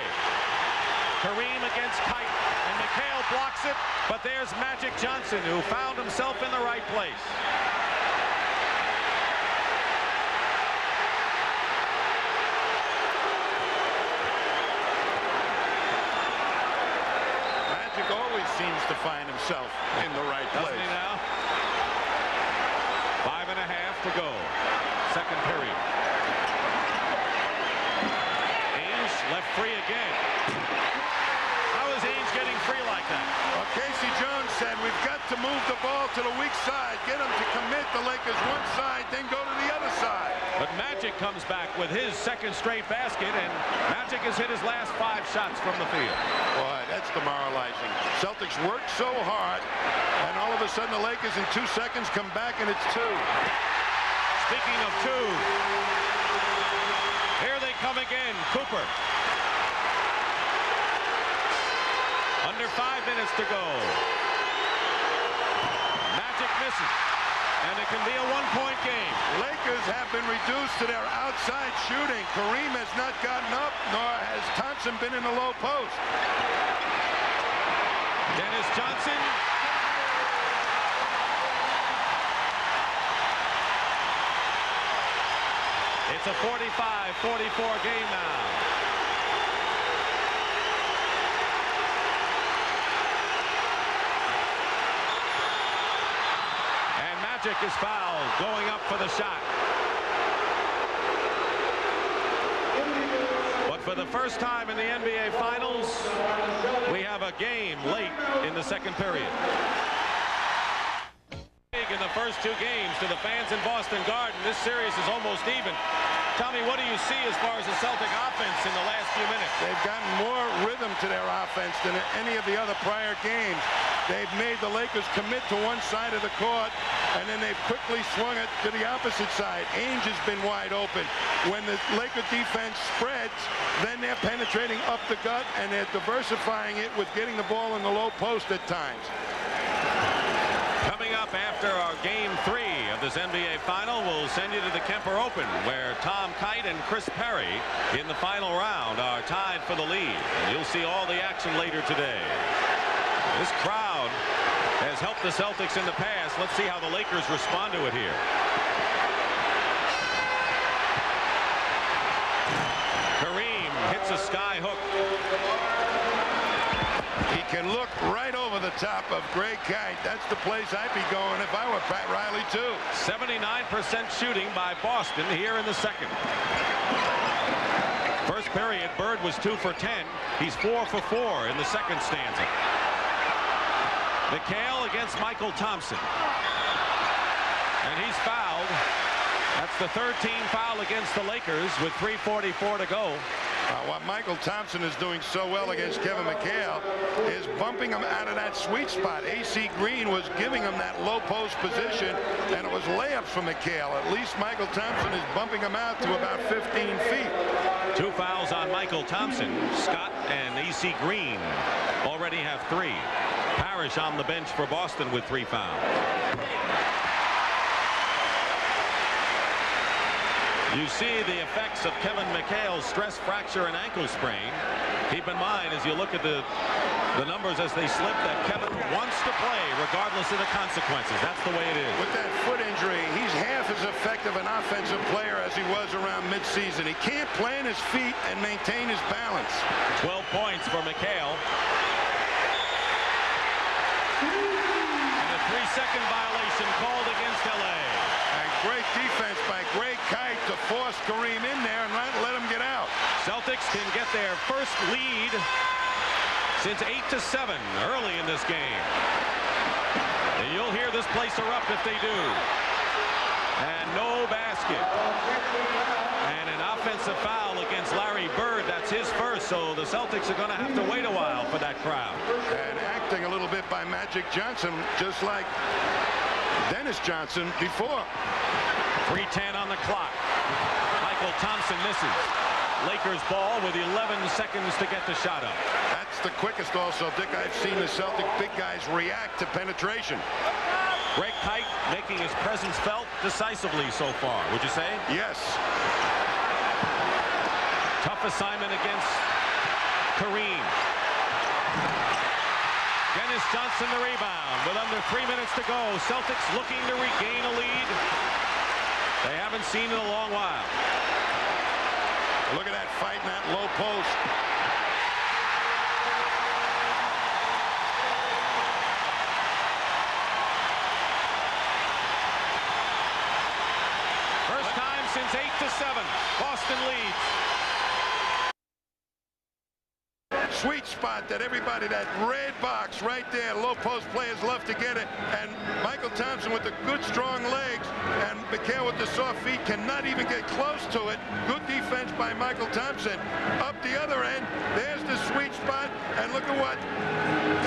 Kareem against Kite, and McHale blocks it, but there's Magic Johnson, who found himself in the right place. Magic always seems to find himself in the right place. Doesn't he now? 5.5 to go. Second period. Ainge left free again. How is Ainge getting free like that? Well, Casey Jones said we've got to move the ball to the weak side, get them to commit the Lakers one side, then go to the other side. But Magic comes back with his second straight basket, and Magic has hit his last 5 shots from the field. Boy, that's demoralizing. Celtics worked so hard, and all of a sudden the Lakers in 2 seconds come back, and it's 2. Speaking of 2, here they come again. Cooper. Under 5 minutes to go. Magic misses, and it can be a 1-point game. Lakers have been reduced to their outside shooting. Kareem has not gotten up, nor has Thompson been in the low post. Dennis Johnson. It's a 45-44 game now. And Magic is fouled, going up for the shot. But for the first time in the NBA Finals, we have a game late in the second period. In the first 2 games to the fans in Boston Garden, this series is almost even. Tommy, what do you see as far as the Celtic offense in the last few minutes? They've gotten more rhythm to their offense than any of the other prior games. They've made the Lakers commit to one side of the court, and then they've quickly swung it to the opposite side. Ainge has been wide open. When the Laker defense spreads, then they're penetrating up the gut, and they're diversifying it with getting the ball in the low post at times. Coming up after our Game 3 of this NBA Final, we'll send you to the Kemper Open, where Tom Kite and Chris Perry in the final round are tied for the lead. And you'll see all the action later today. This crowd has helped the Celtics in the past. Let's see how the Lakers respond to it here. Kareem hits a skyhook. He can look right over the top of Greg Kite. That's the place I'd be going if I were Pat Riley, too. 79% shooting by Boston here in the second. First period, Bird was 2 for 10. He's 4 for 4 in the second stanza. McHale against Michael Thompson. And he's fouled. That's the 13th foul against the Lakers with 3:44 to go. What Michael Thompson is doing so well against Kevin McHale is bumping him out of that sweet spot. AC Green was giving him that low post position, and it was layups for McHale. At least Michael Thompson is bumping him out to about 15 feet. 2 fouls on Michael Thompson. Scott and AC Green already have 3. Parrish on the bench for Boston with 3 fouls. You see the effects of Kevin McHale's stress fracture and ankle sprain. Keep in mind, as you look at the numbers as they slip, that Kevin wants to play regardless of the consequences. That's the way it is. With that foot injury, he's half as effective an offensive player as he was around midseason. He can't plant his feet and maintain his balance. 12 points for McHale. And a 3-second violation called against LA. And great defense by Greg Kite to force Kareem in there and not let him get out. Celtics can get their first lead Since 8-7 early in this game. And you'll hear this place erupt if they do. And no basket. And an offensive foul against Larry Bird. That's his first, so the Celtics are going to have to wait a while for that crowd. And acting a little bit by Magic Johnson, just like Dennis Johnson before. 3:10 on the clock. Michael Thompson misses. Lakers ball with 11 seconds to get the shot up. That's the quickest also, Dick, I've seen the Celtic big guys react to penetration. Greg Kite making his presence felt decisively so far, would you say? Yes. Tough assignment against Kareem. Dennis Johnson the rebound with under 3 minutes to go. Celtics looking to regain a lead they haven't seen in a long while. Look at that fight in that low post. First time since 8-7. Boston leads. Sweet spot that everybody, that red box right there. Low post players love to get it. And Michael Thompson with the good strong legs, and McHale with the soft feet cannot even get close to it. Good defense by Michael Thompson. Up the other end, there's the sweet spot, and look at what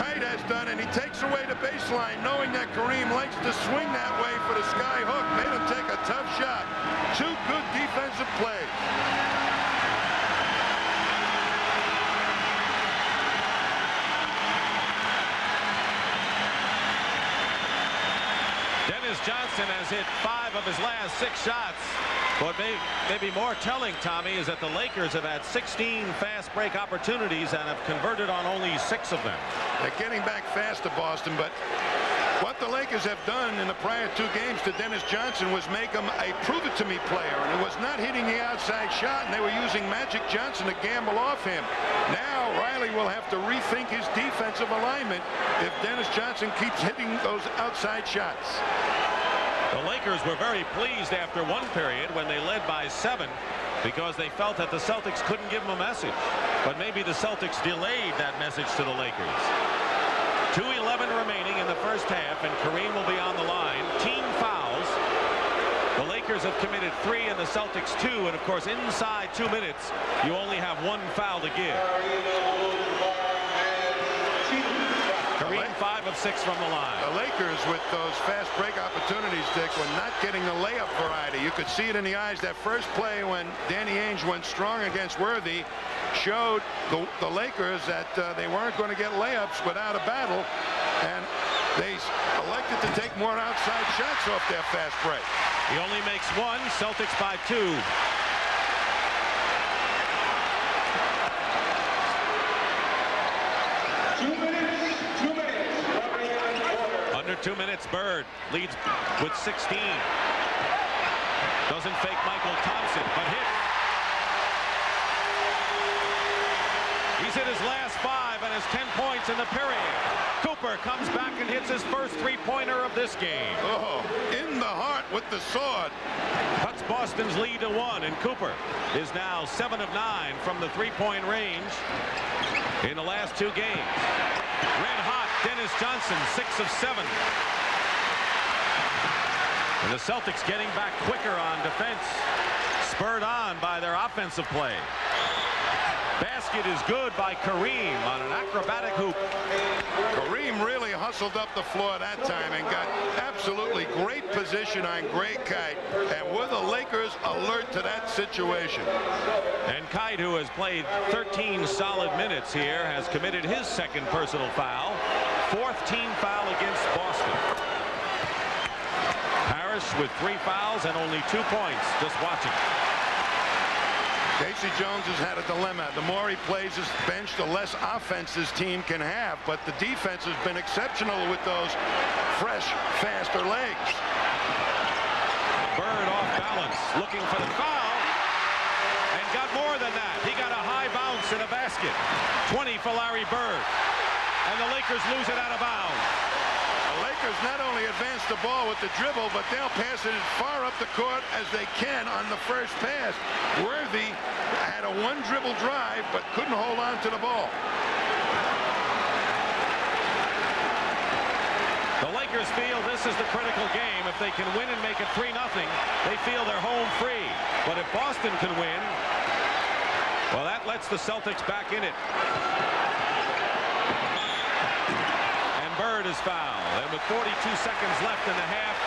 Kite has done, and he takes away the baseline, knowing that Kareem likes to swing that way for the Skyhook. Made him take a tough shot. Two good defensive plays. Dennis Johnson has hit 5 of his last 6 shots. What may be more telling, Tommy, is that the Lakers have had 16 fast break opportunities and have converted on only 6 of them. They're getting back fast to Boston, but what the Lakers have done in the prior 2 games to Dennis Johnson was make him a prove-it-to-me player, and it was not hitting the outside shot, and they were using Magic Johnson to gamble off him. Now Riley will have to rethink his defensive alignment if Dennis Johnson keeps hitting those outside shots. The Lakers were very pleased after one period when they led by 7 because they felt that the Celtics couldn't give them a message. But maybe the Celtics delayed that message to the Lakers. 2:11 remaining in the first half, and Kareem will be on the line. Team fouls. The Lakers have committed 3 and the Celtics 2, and of course inside 2 minutes you only have 1 foul to give. Kareem 5 of 6 from the line. The Lakers, with those fast break opportunities, Dick, were not getting the layup variety. You could see it in the eyes. That first play when Danny Ainge went strong against Worthy showed the Lakers that they weren't going to get layups without a battle, and they elected to take more outside shots off their fast break. He only makes 1. Celtics by 2. Under 2 minutes, Bird leads with 16. Doesn't fake Michael Thompson, but hit. He's hit his last 5 and has 10 points in the period. Cooper comes back and hits his first 3-pointer of this game. Oh, in the heart with the sword. Cuts Boston's lead to 1, and Cooper is now 7 of 9 from the 3-point range in the last 2 games. Red hot Dennis Johnson, 6 of 7. And the Celtics getting back quicker on defense, spurred on by their offensive play. Basket is good by Kareem on an acrobatic hoop. Kareem really hustled up the floor that time and got absolutely great position on Greg Kite, and were the Lakers alert to that situation. And Kite, who has played 13 solid minutes here, has committed his 2nd personal foul. 4th team foul against Boston. Parrish with 3 fouls and only 2 points. Just watching. Casey Jones has had a dilemma. The more he plays his bench, the less offense his team can have. But the defense has been exceptional with those fresh, faster legs. Bird off balance, looking for the foul, and got more than that. He got a high bounce in a basket. 20 for Larry Bird. And the Lakers lose it out of bounds. The Lakers not only advance the ball with the dribble, but they'll pass it as far up the court as they can on the first pass. Worthy had a 1-dribble drive, but couldn't hold on to the ball. Lakers feel this is the critical game. If they can win and make it 3-0, they feel they're home free. But if Boston can win, well, that lets the Celtics back in it. And Bird is fouled. And with 42 seconds left in the half,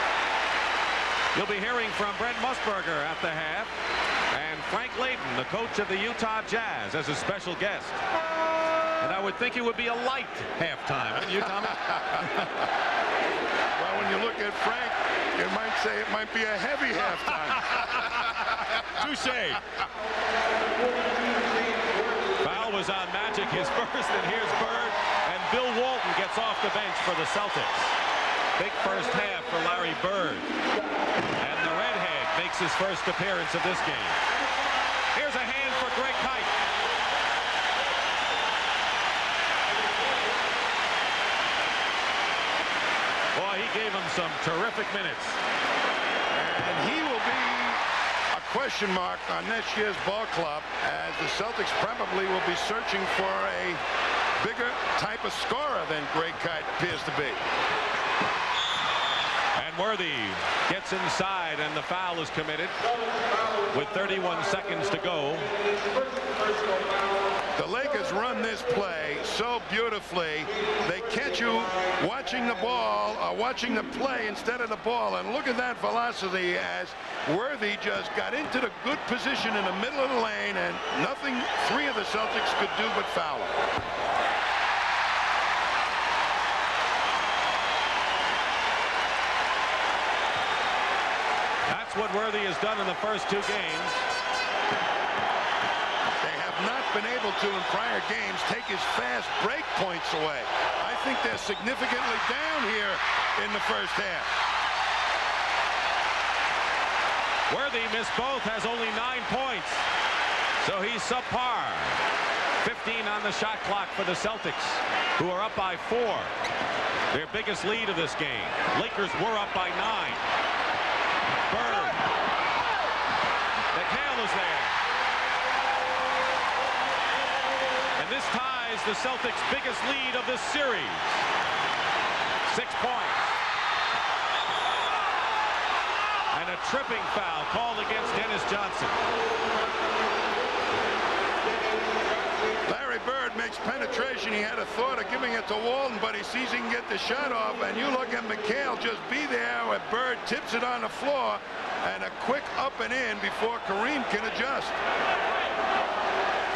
you'll be hearing from Brent Musburger at the half. And Frank Layden, the coach of the Utah Jazz, as a special guest. And I would think it would be a light halftime. Wouldn't you, Tommy? Well, when you look at Frank, you might say it might be a heavy halftime. Touche. Foul was on Magic, his first, and here's Bird. And Bill Walton gets off the bench for the Celtics. Big first half for Larry Bird. And the redhead makes his first appearance of this game. Here's a hand for Greg Kite. Boy, he gave him some terrific minutes. And he will be a question mark on next year's ball club, as the Celtics probably will be searching for a bigger type of scorer than Greg Kite appears to be. And Worthy gets inside, and the foul is committed with 31 seconds to go. The Lakers run this play so beautifully. They catch you watching the ball or watching the play instead of the ball. And look at that velocity as Worthy just got into the good position in the middle of the lane, and nothing three of the Celtics could do but foul him. That's what Worthy has done in the first two games. They have not been able to, in prior games, take his fast break points away. I think they're significantly down here in the first half. Worthy missed both, has only 9 points. So he's subpar. 15 on the shot clock for the Celtics, who are up by 4. Their biggest lead of this game. Lakers were up by 9. Bird. McHale is there. And this ties the Celtics' biggest lead of this series. 6 points. And a tripping foul called against Dennis Johnson. Larry Bird makes penetration. He had a thought of giving it to Walton, but he sees he can get the shot off. And you look at McHale just be there where Bird tips it on the floor, and a quick up and in before Kareem can adjust.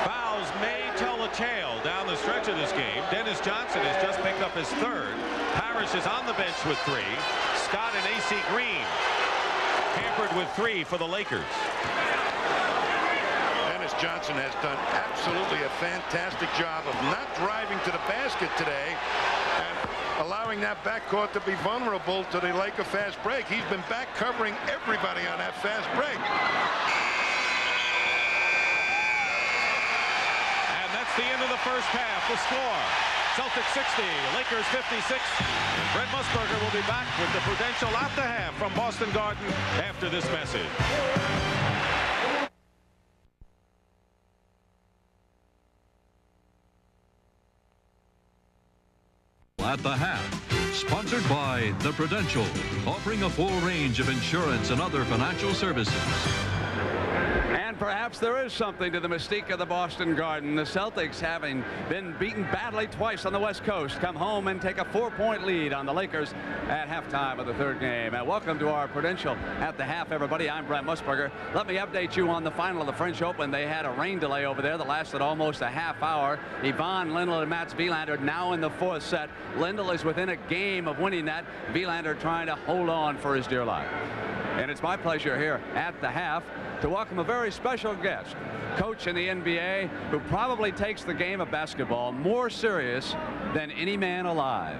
Fouls may tell a tale down the stretch of this game. Dennis Johnson has just picked up his 3rd. Parrish is on the bench with 3. Scott and A.C. Green hampered with 3 for the Lakers. Johnson has done absolutely a fantastic job of not driving to the basket today and allowing that backcourt to be vulnerable to the Laker fast break. He's been back covering everybody on that fast break. And that's the end of the first half. The score: Celtics 60, Lakers 56. And Brent Musburger will be back with the Prudential at the half from Boston Garden after this message. At the half, sponsored by the Prudential, offering a full range of insurance and other financial services. And perhaps there is something to the mystique of the Boston Garden. The Celtics, having been beaten badly twice on the West Coast, come home and take a 4-point lead on the Lakers at halftime of the 3rd game. And welcome to our Prudential at the half, everybody. I'm Brent Musburger. Let me update you on the final of the French Open. They had a rain delay over there that lasted almost a half hour. Yvonne Lindell and Mats Wilander now in the 4th set. Lindell is within a game of winning that. Wilander trying to hold on for his dear life. And it's my pleasure here at the half to welcome a very special guest, coach in the NBA, who probably takes the game of basketball more serious than any man alive.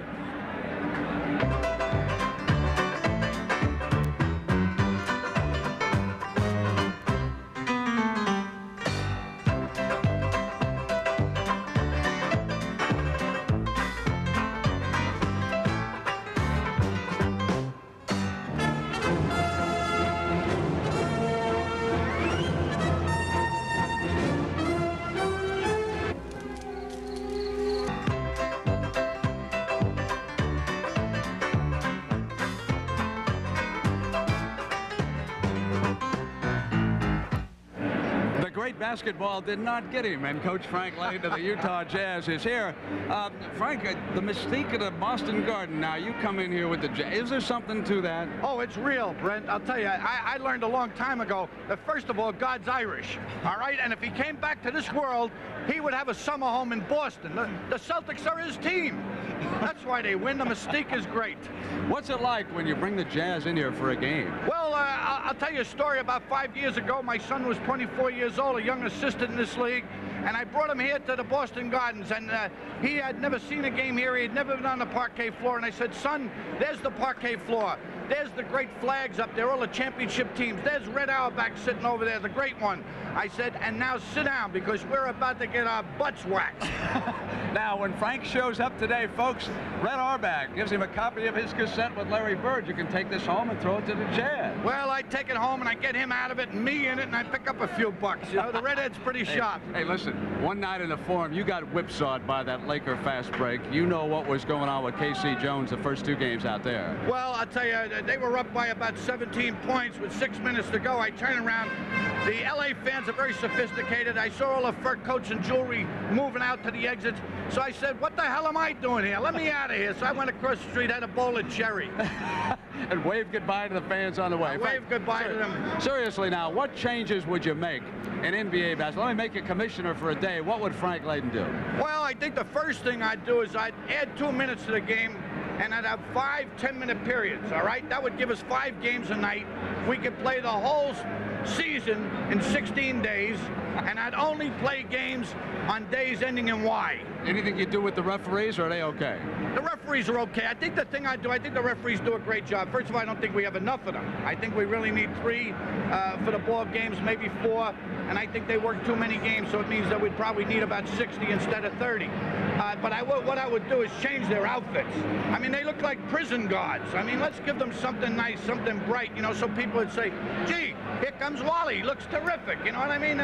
night basketball did not get him, and Coach Frank Layden of the Utah Jazz is here. Frank, the mystique of the Boston Garden. Now, you come in here with the Jazz. Is there something to that? Oh, it's real, Brent. I'll tell you, I learned a long time ago that, first of all, God's Irish, all right? And if he came back to this world, he would have a summer home in Boston. The Celtics are his team. That's why they win. The mystique is great. What's it like when you bring the Jazz in here for a game? Well, I'll tell you a story. About 5 years ago, my son was 24 years old, a young assistant in this league, and I brought him here to the Boston Gardens, and he had never seen a game here. He had never been on the parquet floor, and I said, son, there's the parquet floor. There's the great flags up there, all the championship teams. There's Red Auerbach sitting over there, the great one. I said, and now sit down, because we're about to get our butts waxed. Now, when Frank shows up today, folks, Red Auerbach gives him a copy of his cassette with Larry Bird. You can take this home and throw it to the Jazz. Well, I take it home, and I get him out of it, and me in it, and I pick up a few bucks. You know, the redhead's pretty sharp. Hey, listen, one night in the Forum, you got whipsawed by that Laker fast break. You know what was going on with KC Jones the first 2 games out there. Well, I'll tell you, they were up by about 17 points with 6 minutes to go. I turn around. The LA fans are very sophisticated. I saw all the fur coats and jewelry moving out to the exits. So I said, what the hell am I doing here? Let me out of here. So I went across the street, had a bowl of cherry. And waved goodbye to the fans on the way. I waved goodbye to them. Seriously now, what changes would you make in NBA basketball? Let me make you commissioner for a day. What would Frank Layden do? Well, I think the first thing I'd do is I'd add 2 minutes to the game, and I'd have 5 10-minute periods, all right? That would give us 5 games a night. We could play the whole season in 16 days, and I'd only play games on days ending in Y. Anything you do with the referees, or are they okay? The referees are okay. I think the thing I think the referees do a great job. First of all, I don't think we have enough of them. I think we really need 3 for the ball games, maybe 4, and I think they work too many games, so it means that we'd probably need about 60 instead of 30. But what I would do is change their outfits. I mean, they look like prison guards. I mean, let's give them something nice, something bright, you know, so people would say, gee, here comes Wally, looks terrific, you know what I mean?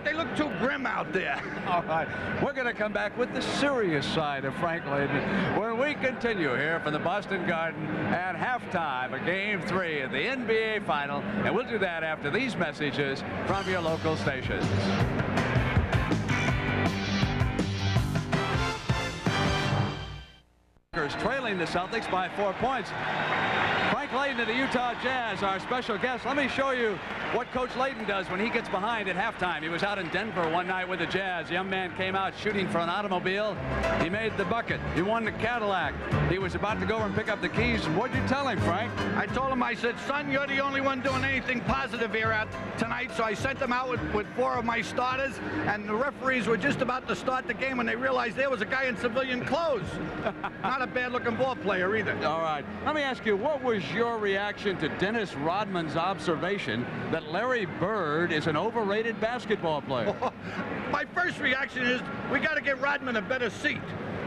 They look too grim out there. All right, we're going to come back with the serious side of Frank Layden when we continue here from the Boston Garden at halftime of Game 3 of the NBA Final, and we'll do that after these messages from your local stations. Trailing the Celtics by 4 points. Frank Layden of the Utah Jazz, our special guest. Let me show you what Coach Layden does when he gets behind at halftime. He was out in Denver one night with the Jazz. The young man came out shooting for an automobile. He made the bucket. He won the Cadillac. He was about to go over and pick up the keys. What'd you tell him, Frank? I told him, I said, son, you're the only one doing anything positive here tonight. So I sent them out with 4 of my starters, and the referees were just about to start the game when they realized there was a guy in civilian clothes. Not a bad-looking ball player either. All right. Let me ask you, what was your reaction to Dennis Rodman's observation that Larry Bird is an overrated basketball player? My first reaction is, we got to get Rodman a better seat.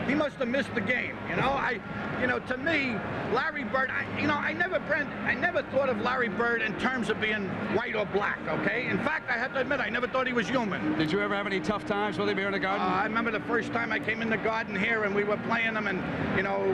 He must have missed the game, you know. To me, Larry Bird, I never thought of Larry Bird in terms of being white or black, okay? In fact, I have to admit, I never thought he was human. Did you ever have any tough times with him here in the Garden? I remember the first time I came in the Garden here and we were playing them, and,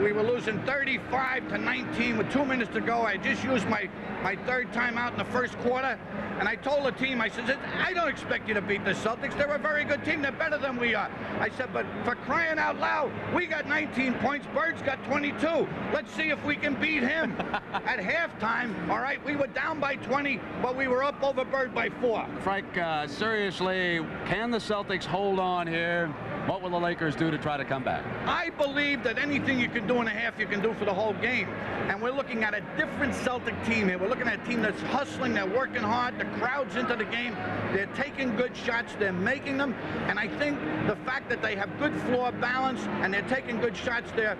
we were losing 35-19 with 2 minutes to go. I just used my 3rd time out in the first quarter, and I told the team, I said, I don't expect you to beat the Celtics. They're a very good team. They're better than we are. I said, but for crying out loud, we got 19 points. Bird's got 22. Let's see if we can beat him. At halftime, all right, we were down by 20, but we were up over Bird by 4. Frank, seriously, can the Celtics hold on here? What will the Lakers do to try to come back? I believe that anything you can do in a half, you can do for the whole game. And we're looking at a different Celtic team here. We're looking at a team that's hustling, they're working hard, the crowd's into the game, they're taking good shots, they're making them. And I think the fact that they have good floor balance and they're taking good shots, they're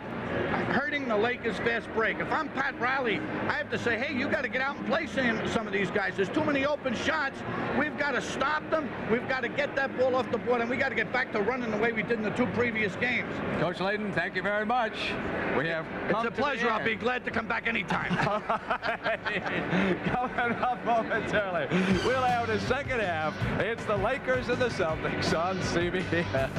hurting the Lakers fast break. If I'm Pat Riley, I have to say, hey, you got to get out and play some of these guys. There's too many open shots. We've got to stop them. We've got to get that ball off the board, and we got to get back to running the way we did in the 2 previous games. Coach Layden, thank you very much. It's a pleasure. I'll be glad to come back anytime. Coming up momentarily, we'll have the second half. It's the Lakers and the Celtics on CBS.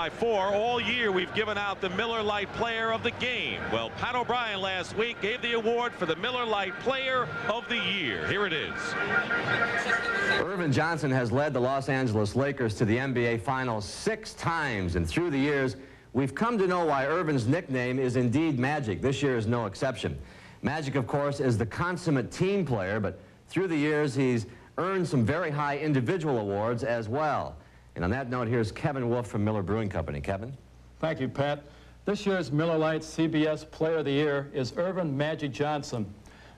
By 4 all year, we've given out the Miller Lite Player of the Game. Well, Pat O'Brien last week gave the award for the Miller Lite Player of the Year. Here it is. Irvin Johnson has led the Los Angeles Lakers to the NBA Finals 6 times, and through the years, we've come to know why Irvin's nickname is indeed Magic. This year is no exception. Magic, of course, is the consummate team player, but through the years, he's earned some very high individual awards as well. And on that note, here's Kevin Wolf from Miller Brewing Company. Kevin? Thank you, Pat. This year's Miller Lite CBS Player of the Year is Irvin Magic Johnson.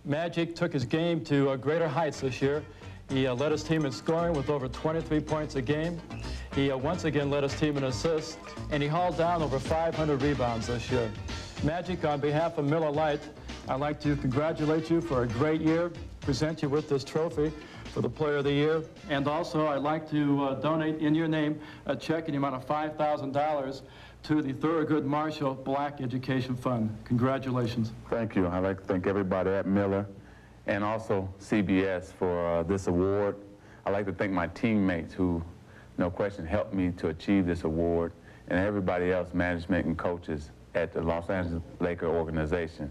Magic took his game to greater heights this year. He led his team in scoring with over 23 points a game. He once again led his team in assists, and he hauled down over 500 rebounds this year. Magic, on behalf of Miller Lite, I'd like to congratulate you for a great year, present you with this trophy for the Player of the Year, and also I'd like to donate in your name a check in the amount of $5,000 to the Thurgood Marshall Black Education Fund. Congratulations. Thank you. I'd like to thank everybody at Miller and also CBS for this award. I'd like to thank my teammates who, no question, helped me to achieve this award, and everybody else, management and coaches at the Los Angeles Lakers organization.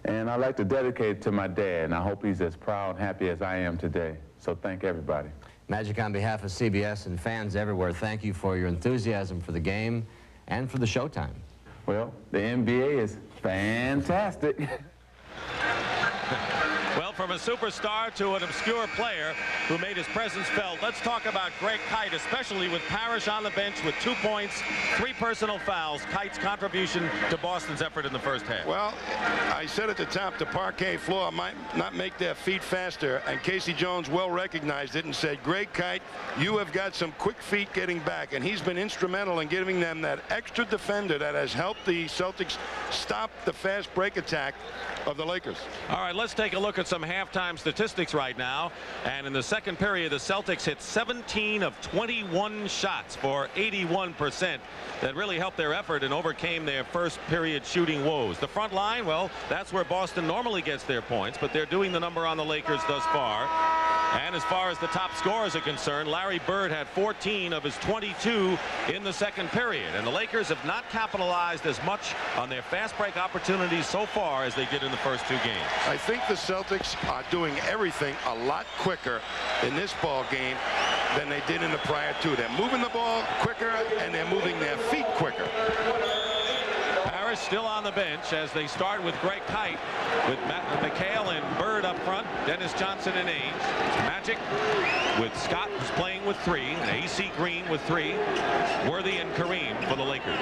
And I'd like to dedicate it to my dad, and I hope he's as proud and happy as I am today. So thank everybody. Magic, on behalf of CBS and fans everywhere, thank you for your enthusiasm for the game and for the showtime. Well, the NBA is fantastic. Well, from a superstar to an obscure player who made his presence felt, let's talk about Greg Kite, especially with Parrish on the bench with 2 points, 3 personal fouls. Kite's contribution to Boston's effort in the first half. Well, I said at the top, the parquet floor might not make their feet faster, and Casey Jones well recognized it and said, Greg Kite, you have got some quick feet getting back, and he's been instrumental in giving them that extra defender that has helped the Celtics stop the fast break attack of the Lakers. All right, let's take a look at some halftime statistics right now. And in the second period, the Celtics hit 17 of 21 shots for 81%. That really helped their effort and overcame their first period shooting woes. The front line, well, that's where Boston normally gets their points, but they're doing the number on the Lakers thus far. And as far as the top scorers are concerned, Larry Bird had 14 of his 22 in the second period. And the Lakers have not capitalized as much on their fast break opportunities so far as they did in the first 2 games. I think the Celtics are doing everything a lot quicker in this ball game than they did in the prior 2. They're moving the ball quicker, and they're moving their feet quicker. Parrish still on the bench as they start with Greg Kite, with McHale and Bird up front, Dennis Johnson and Ainge. Magic with Scott, who's playing with 3, and AC Green with 3, Worthy and Kareem for the Lakers.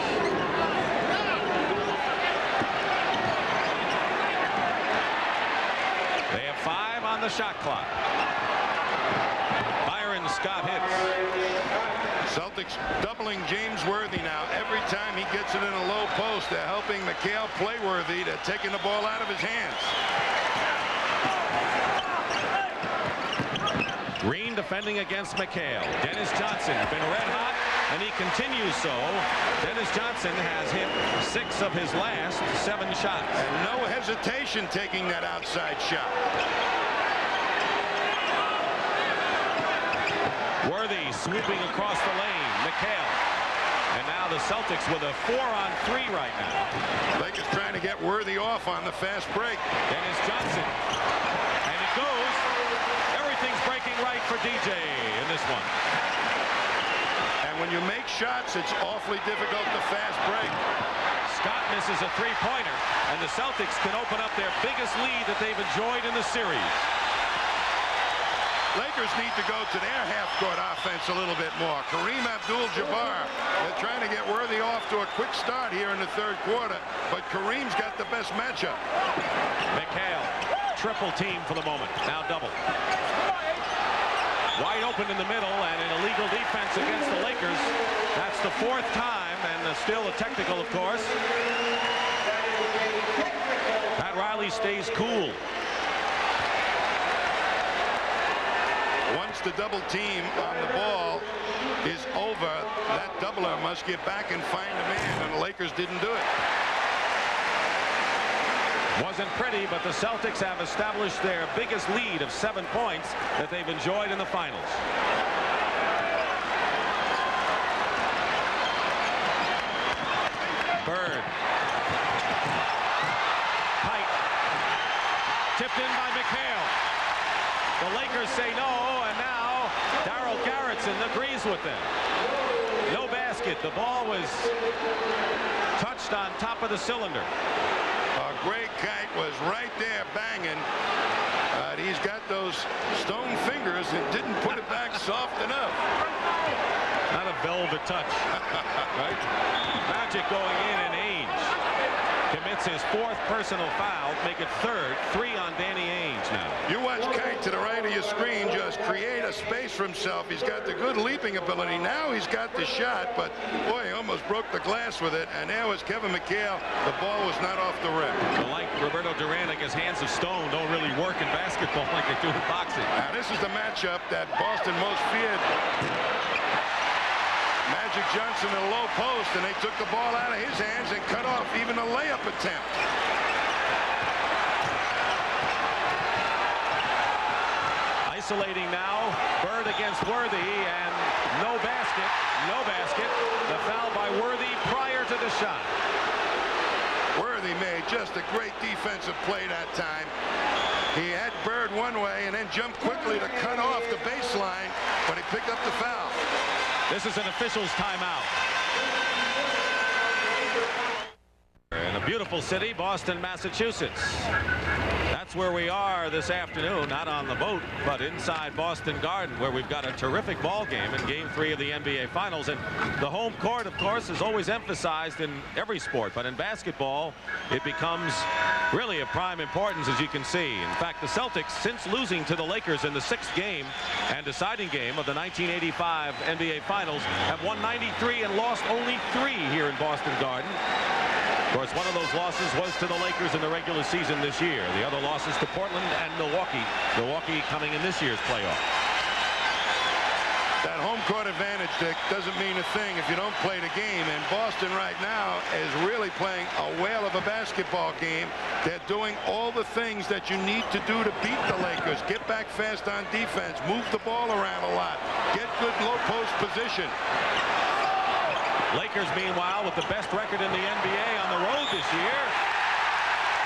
They have 5 on the shot clock. Byron Scott hits. Celtics doubling James Worthy now. Every time he gets it in a low post, they're helping McHale play Worthy. They're taking the ball out of his hands. Green defending against McHale. Dennis Johnson been red hot, and he continues so. Dennis Johnson has hit 6 of his last 7 shots. And no hesitation taking that outside shot. Worthy swooping across the lane. McHale. And now the Celtics with a 4-on-3 right now. Lakers trying to get Worthy off on the fast break. Dennis Johnson. And it goes. Everything's breaking right for DJ in this one. And when you make shots, it's awfully difficult to fast break. Scott misses a 3-pointer, and the Celtics can open up their biggest lead that they've enjoyed in the series. Lakers need to go to their half-court offense a little bit more. Kareem Abdul-Jabbar, they're trying to get Worthy off to a quick start here in the third quarter, but Kareem's got the best matchup. McHale, triple team for the moment, now double. Wide open in the middle, and an illegal defense against the Lakers. That's the 4th time, and still a technical, of course. Pat Riley stays cool. Once the double team on the ball is over, that doubler must get back and find a man, and the Lakers didn't do it. Wasn't pretty, but the Celtics have established their biggest lead of 7 points that they've enjoyed in the finals. say no, and now Darryl Garrettson agrees with them. No basket. The ball was touched on top of the cylinder. Greg Kite was right there banging. He's got those stone fingers and didn't put it back soft enough. Not a velvet touch. Right? Magic going in, and Ainge commits his 4th personal foul, make it 3rd. 3 on Danny Ainge now. You watch Kite to the right of your screen just create a space for himself. He's got the good leaping ability. Now he's got the shot, but boy, he almost broke the glass with it. And there was Kevin McHale. The ball was not off the rim. Like Roberto Duran, I guess hands of stone don't really work in basketball like they do in boxing. Now this is the matchup that Boston most feared. Magic Johnson in a low post, and they took the ball out of his hands and cut off even a layup attempt. Isolating now, Bird against Worthy, and no basket. No basket. The foul by Worthy prior to the shot. Worthy made just a great defensive play that time. He had Bird one way and then jumped quickly to cut off the baseline when he picked up the foul. This is an official's timeout. In a beautiful city, Boston, Massachusetts. That's where we are this afternoon, not on the boat, but inside Boston Garden, where we've got a terrific ball game in Game 3 of the NBA Finals. And the home court, of course, is always emphasized in every sport, but in basketball, it becomes really of prime importance, as you can see. In fact, the Celtics, since losing to the Lakers in the 6th game and deciding game of the 1985 NBA Finals, have won 93 and lost only 3 here in Boston Garden. Of course, one of those losses was to the Lakers in the regular season this year. The other losses to Portland and Milwaukee. Milwaukee coming in this year's playoff. That home court advantage, Dick, doesn't mean a thing if you don't play the game. And Boston right now is really playing a whale of a basketball game. They're doing all the things that you need to do to beat the Lakers. Get back fast on defense. Move the ball around a lot. Get good low post position. Lakers, meanwhile, with the best record in the NBA on the road this year.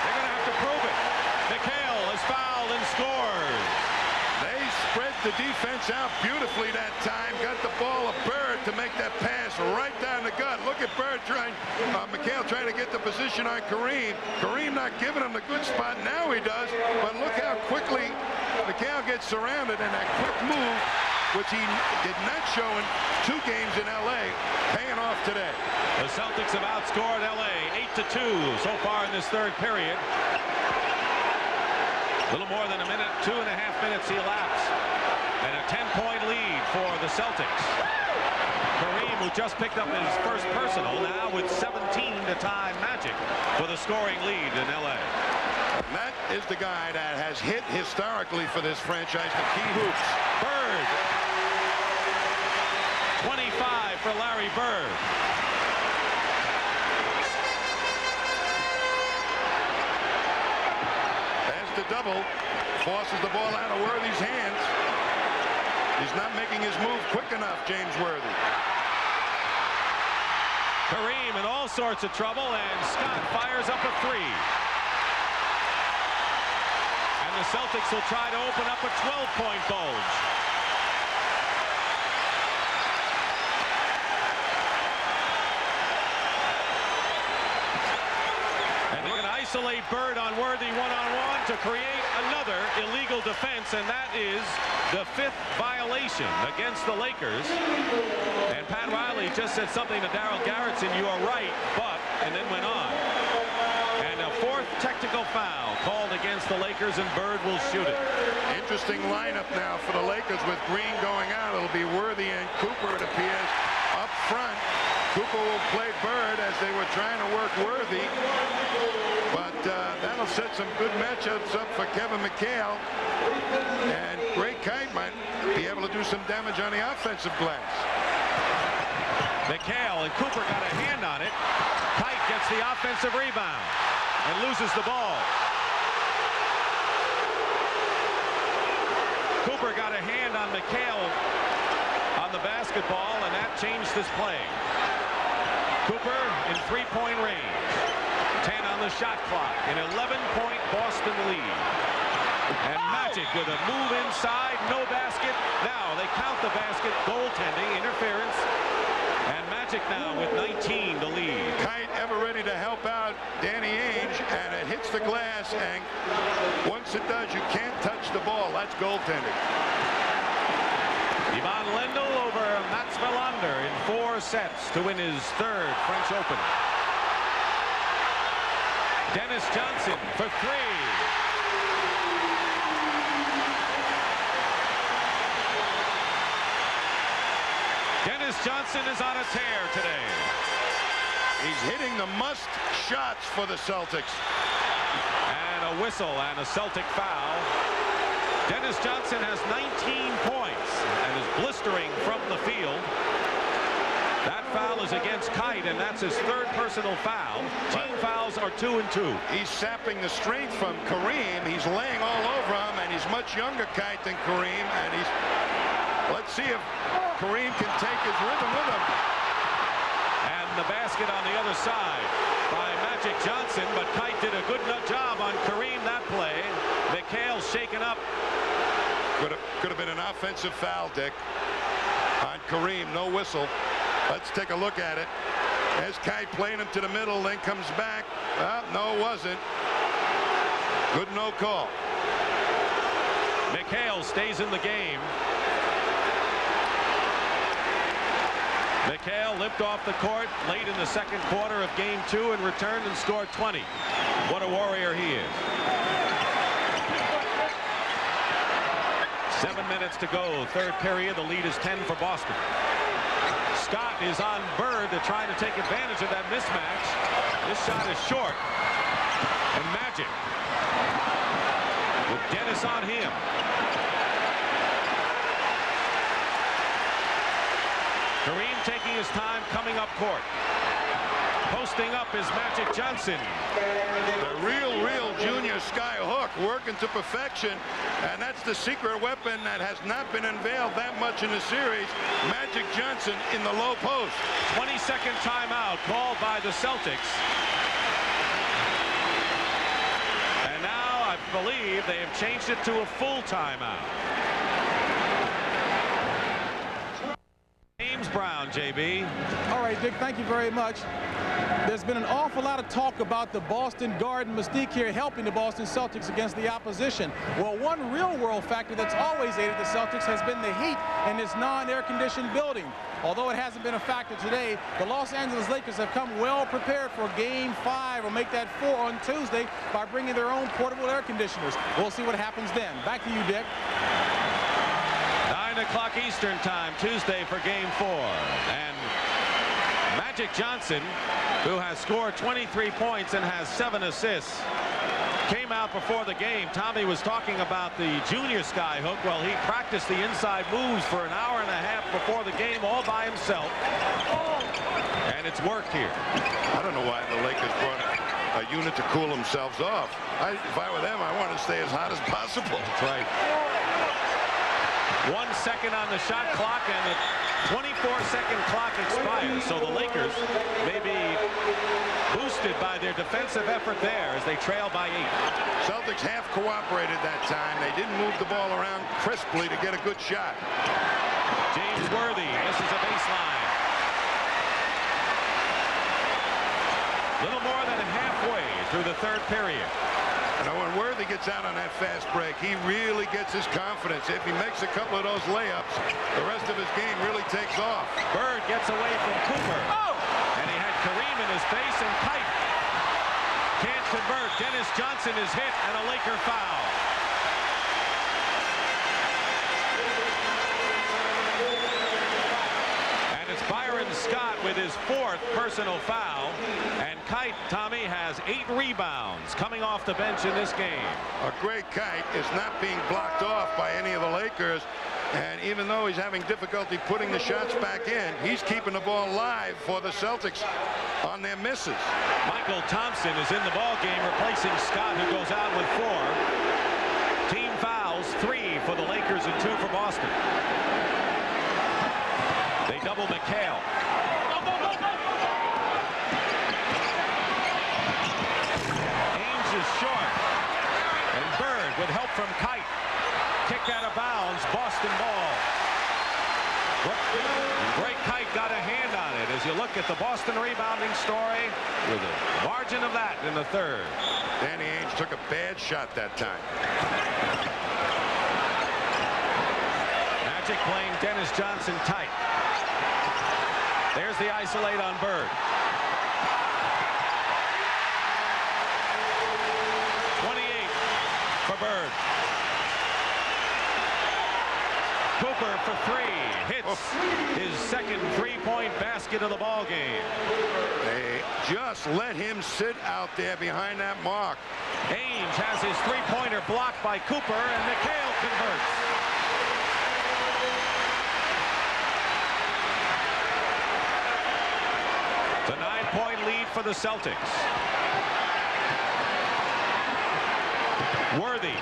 They're going to have to prove it. McHale is fouled and scores. They spread the defense out beautifully that time. Got the ball to Bird to make that pass right down the gut. Look at Bird trying, McHale trying to get the position on Kareem. Kareem not giving him the good spot. Now he does. But look how quickly McHale gets surrounded, and that quick move, which he did not show in 2 games in L.A., paying off today. The Celtics have outscored L.A. 8-2 so far in this 3rd period. A little more than a minute, 2.5 minutes elapsed. And a 10-point lead for the Celtics. Kareem, who just picked up his first personal, now with 17 to tie Magic for the scoring lead in L.A. And that is the guy that has hit historically for this franchise, the key hoops. Bird. 25 for Larry Bird. As the double forces the ball out of Worthy's hands. He's not making his move quick enough, James Worthy. Kareem in all sorts of trouble, and Scott fires up a 3. And the Celtics will try to open up a 12-point bulge. Isolate Bird on Worthy one-on-one to create another illegal defense, and that is the 5th violation against the Lakers. And Pat Riley just said something to Darryl Garrettson, you are right, but, and then went on. And a 4th technical foul called against the Lakers, and Bird will shoot it. Interesting lineup now for the Lakers with Green going out. It'll be Worthy and Cooper, it appears, up front. Cooper will play Bird as they were trying to work Worthy. But that'll set some good matchups up for Kevin McHale. And Greg Kite might be able to do some damage on the offensive glass. McHale and Cooper got a hand on it. Kite gets the offensive rebound and loses the ball. Cooper got a hand on McHale on the basketball, and that changed his play. Cooper in 3-point range. 10 on the shot clock. An 11-point Boston lead. And Magic with a move inside, no basket. Now they count the basket, goaltending, interference. And Magic now with 19 to lead. Kite ever ready to help out Danny Ainge, and it hits the glass, and once it does, you can't touch the ball. That's goaltending. Ivan Lendl over Mats Wilander in 4 sets to win his 3rd French Open. Dennis Johnson for 3. Dennis Johnson is on a tear today. He's hitting the must shots for the Celtics. And a whistle and a Celtic foul. Dennis Johnson has 19 points and is blistering from the field. That foul is against Kite, and that's his 3rd personal foul. Team fouls are 2 and 2. He's sapping the strength from Kareem. He's laying all over him, and he's much younger Kite than Kareem, and he's... Let's see if Kareem can take his rhythm with him. And the basket on the other side by Magic Johnson, but Kite did a good job on Kareem that play. McHale shaken up. Could have been an offensive foul, Dick, on Kareem. No whistle. Let's take a look at it. As Kite playing him to the middle, then comes back. Well, no, it wasn't. Good no call. McHale stays in the game. McHale limped off the court late in the 2nd quarter of game 2 and returned and scored 20. What a warrior he is. 7 minutes to go, 3rd period. The lead is 10 for Boston. Scott is on Bird to try to take advantage of that mismatch. This shot is short. And Magic with Dennis on him. Kareem taking his time coming up court. Posting up is Magic Johnson. The real junior Skyhook working to perfection, and that's the secret weapon that has not been unveiled that much in the series. Magic Johnson in the low post. 22nd timeout called by the Celtics. And now I believe they have changed it to a full timeout. James Brown, JB. All right, Dick, thank you very much. There's been an awful lot of talk about the Boston Garden mystique here helping the Boston Celtics against the opposition. Well, one real-world factor that's always aided the Celtics has been the heat in this non-air-conditioned building. Although it hasn't been a factor today, the Los Angeles Lakers have come well prepared for Game 5 or make that 4 on Tuesday by bringing their own portable air conditioners. We'll see what happens then. Back to you, Dick. 9 o'clock Eastern time, Tuesday for Game 4. And Magic Johnson, who has scored 23 points and has 7 assists, came out before the game. Tommy was talking about the junior Skyhook. Well, he practiced the inside moves for an hour and a half before the game all by himself. And it's worked here. I don't know why the Lakers brought a unit to cool themselves off. If I were them, I want to stay as hot as possible. That's right. 1 second on the shot clock, and the 24-second clock expires. So the Lakers may be boosted by their defensive effort there as they trail by 8. Celtics half cooperated that time. They didn't move the ball around crisply to get a good shot. James Worthy misses a baseline. Little more than halfway through the 3rd period. You know, when Worthy gets out on that fast break, he really gets his confidence. If he makes a couple of those layups, the rest of his game really takes off. Bird gets away from Cooper. Oh! And he had Kareem in his face, and Kite can't convert. Dennis Johnson is hit, and a Laker foul. And it's Byron Scott with his 4th personal foul. And Kite, Tommy, has 8 rebounds coming off the bench in this game. A great Kite is not being blocked off by any of the Lakers. And even though he's having difficulty putting the shots back in, he's keeping the ball live for the Celtics on their misses. Michael Thompson is in the ball game, replacing Scott, who goes out with 4. Team fouls, 3 for the Lakers and 2 for Boston. They double McHale. Ames is short. And Bird with help from Kite. Kicked out of bounds. Boston ball. Great Kite got a hand on it as you look at the Boston rebounding story with a margin of that in the third. Danny Ainge took a bad shot that time. Magic playing Dennis Johnson tight. There's the isolate on Bird. 28 for Bird. Cooper for three. Hits his second three-point basket of the ball game. They just let him sit out there behind that mark. Ainge has his three-pointer blocked by Cooper, and McHale converts. It's a 9-point lead for the Celtics. Worthy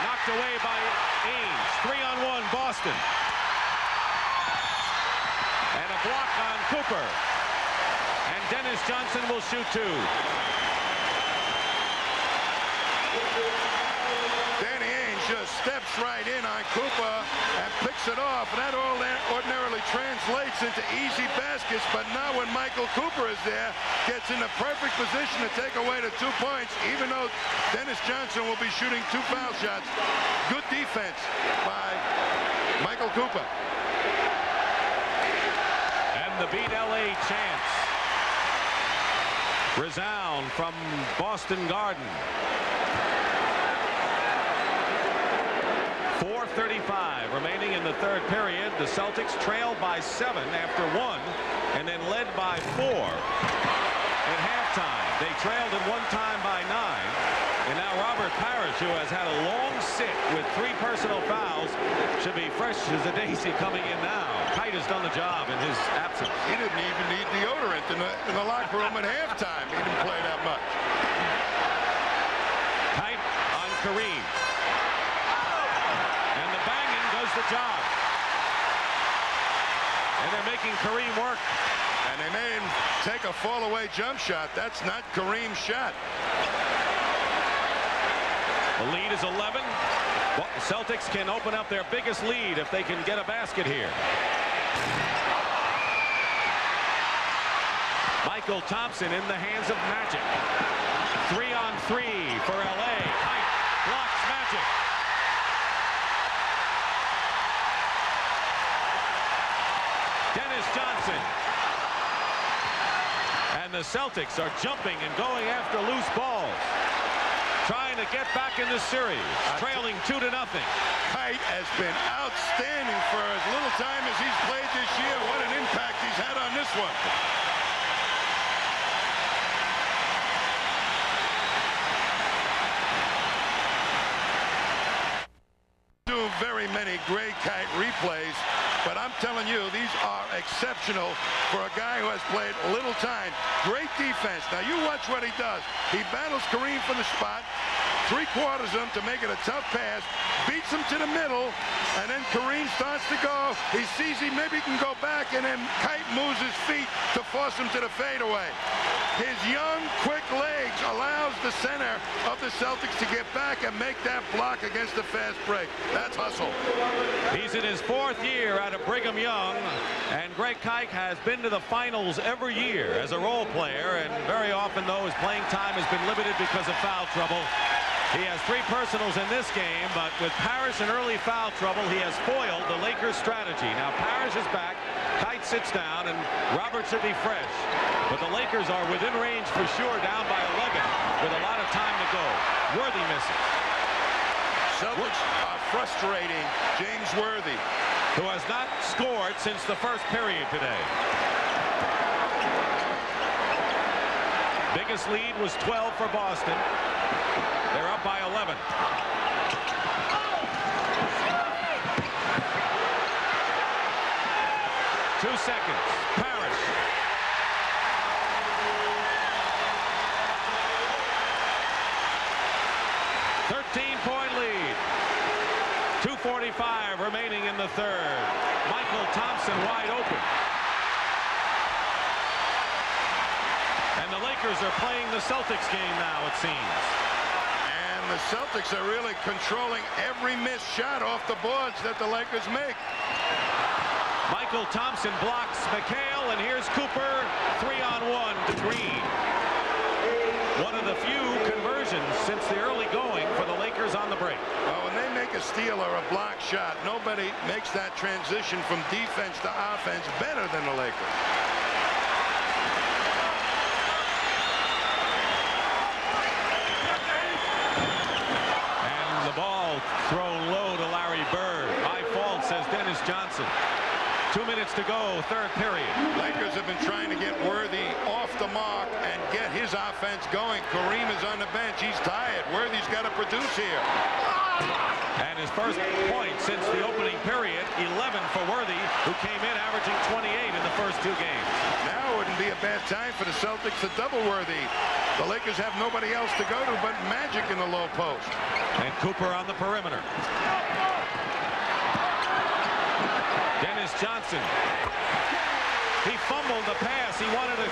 knocked away by Ainge. 3-on-1 Boston. And a block on Cooper. And Dennis Johnson will shoot two. Danny Ainge just steps right in on Cooper and picks it off. And that ordinarily translates into easy baskets, but not when Michael Cooper is there. Gets in the perfect position to take away the 2 points, even though Dennis Johnson will be shooting 2 foul shots. Good defense by Michael Cooper. And the beat LA chants resound from Boston Garden. 4:35 remaining in the third period. The Celtics trailed by 7 after 1 and then led by 4 at halftime. They trailed at one time by 9. And now Robert Parrish, who has had a long sit with 3 personal fouls, should be fresh as a daisy coming in now. Kite has done the job in his absence. He didn't even need deodorant in the locker room at halftime. He didn't play that much. Kite on Kareem. And the banging does the job. And they're making Kareem work. And they made him take a fall-away jump shot. That's not Kareem's shot. The lead is 11. Well, the Celtics can open up their biggest lead if they can get a basket here. Michael Thompson in the hands of Magic. 3-on-3 for LA. Kite blocks Magic. Dennis Johnson. And the Celtics are jumping and going after loose balls. Trying to get back in this series, trailing 2-0. Kite has been outstanding for as little time as he's played this year. What an impact he's had on this one. Do very many great Kite replays, but I'm telling you, these are exceptional for a guy who has played little time. Great defense. Now you watch what he does. He battles Kareem for the spot, 3/4 him to make it a tough pass, beats him to the middle, and then Kareem starts to go. He sees he maybe can go back, and then Kite moves his feet to force him to the fadeaway. His young, quick legs allows the center of the Celtics to get back and make that block against the fast break. That's hustle. He's in his 4th year out of Brigham Young, and Greg Kite has been to the finals every year as a role player, and very often, though, his playing time has been limited because of foul trouble. He has 3 personals in this game, but with Parrish in early foul trouble, he has foiled the Lakers' strategy. Now Parrish is back, Kite sits down, and Robert should be fresh. But the Lakers are within range for sure, down by 11 with a lot of time to go. Worthy misses. Celtics are frustrating James Worthy, who has not scored since the first period today. Biggest lead was 12 for Boston. They're up by 11. Two seconds. Parrish. Point lead. 2:45 remaining in the third. Michael Thompson wide open. And the Lakers are playing the Celtics game now, it seems. And the Celtics are really controlling every missed shot off the boards that the Lakers make. Michael Thompson blocks McHale, and here's Cooper, 3-on-1 to Green. One of the few conversions since the early going for the Lakers on the break. Well, when they make a steal or a block shot, nobody makes that transition from defense to offense better than the Lakers. And the ball thrown low to Larry Bird. My fault, says Dennis Johnson. 2 minutes to go, third period. Lakers have been trying to get Worthy off the mark and get his offense going. Kareem is on the bench. He's tired. Worthy's got to produce here. And his first point since the opening period, 11 for Worthy, who came in averaging 28 in the first 2 games. Now wouldn't be a bad time for the Celtics to double Worthy. The Lakers have nobody else to go to but Magic in the low post. And Cooper on the perimeter. Dennis Johnson. He fumbled the pass. He wanted to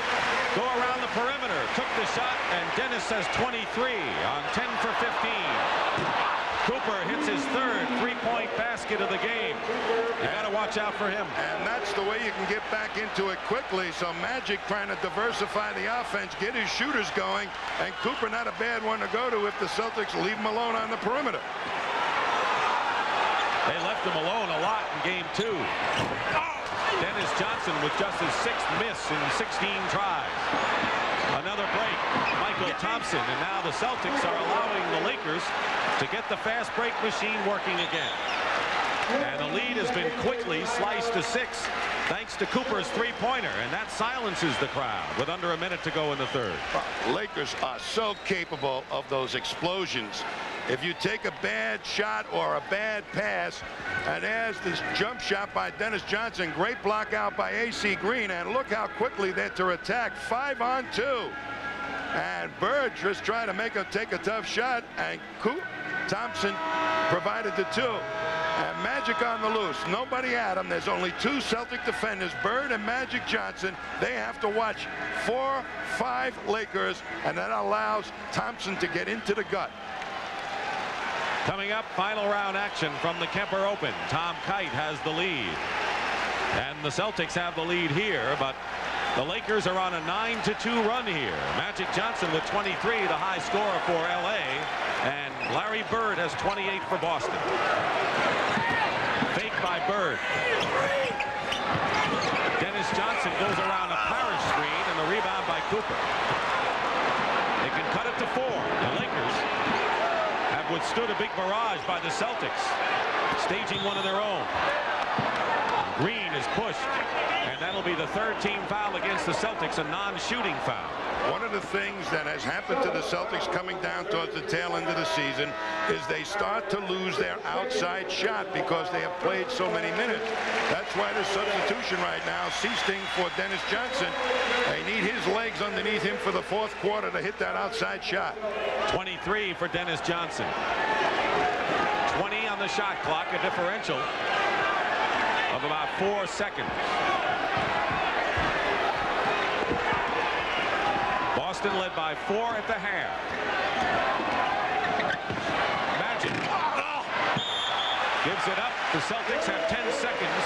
go around the perimeter. Took the shot, and Dennis says 23 on 10 for 15. Cooper hits his third three-point basket of the game. You got to watch out for him. And that's the way you can get back into it quickly. So Magic trying to diversify the offense, get his shooters going, and Cooper not a bad one to go to if the Celtics leave him alone on the perimeter. They left him alone a lot in game 2. Dennis Johnson with just his 6th miss in 16 tries. Another break. Michael Thompson, and now the Celtics are allowing the Lakers to get the fast break machine working again. And the lead has been quickly sliced to 6 thanks to Cooper's three-pointer, and that silences the crowd with under a minute to go in the third. Lakers are so capable of those explosions. If you take a bad shot or a bad pass, and as this jump shot by Dennis Johnson, great block out by A.C. Green, and look how quickly they're to attack. 5-on-2. And Bird just trying to make him take a tough shot, and Thompson provided the 2. And Magic on the loose. Nobody at him. There's only 2 Celtic defenders, Bird and Magic Johnson. They have to watch 4-5 Lakers, and that allows Thompson to get into the gut. Coming up, final round action from the Kemper Open. Tom Kite has the lead. And the Celtics have the lead here, but the Lakers are on a 9-2 run here. Magic Johnson with 23, the high scorer for L.A., and Larry Bird has 28 for Boston. Fake by Bird. Dennis Johnson goes around a Parrish screen, and the rebound by Cooper. They can cut it to 4. The Lakers have withstood a big barrage by the Celtics, staging one of their own. Green is pushed, and that'll be the 3rd team foul against the Celtics, a non-shooting foul. One of the things that has happened to the Celtics coming down towards the tail end of the season is they start to lose their outside shot because they have played so many minutes. That's why the substitution right now, Seasting for Dennis Johnson. They need his legs underneath him for the 4th quarter to hit that outside shot. 23 for Dennis Johnson. 20 on the shot clock, a differential of about 4 seconds. Boston led by 4 at the half. Magic gives it up. The Celtics have 10 seconds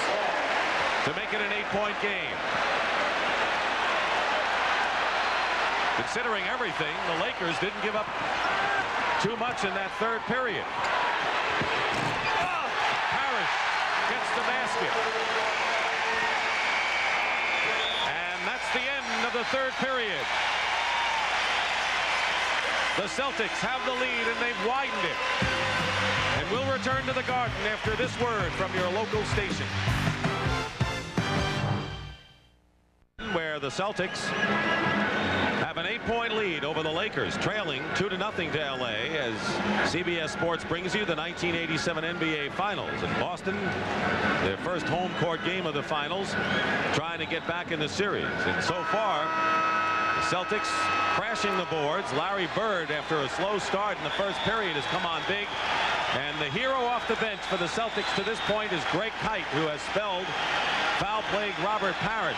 to make it an 8-point game. Considering everything, the Lakers didn't give up too much in that 3rd period. Parrish gets the basket. And that's the end of the 3rd period. The Celtics have the lead, and they've widened it. And we'll return to the Garden after this word from your local station. Where the Celtics have an 8-point lead over the Lakers, trailing 2-0 to L.A. as CBS Sports brings you the 1987 NBA Finals. In Boston, their first home court game of the Finals, trying to get back in the series. And so far, the Celtics crashing the boards. Larry Bird, after a slow start in the first period, has come on big. And the hero off the bench for the Celtics to this point is Greg Kite, who has spelled foul-plagued Robert Parrish.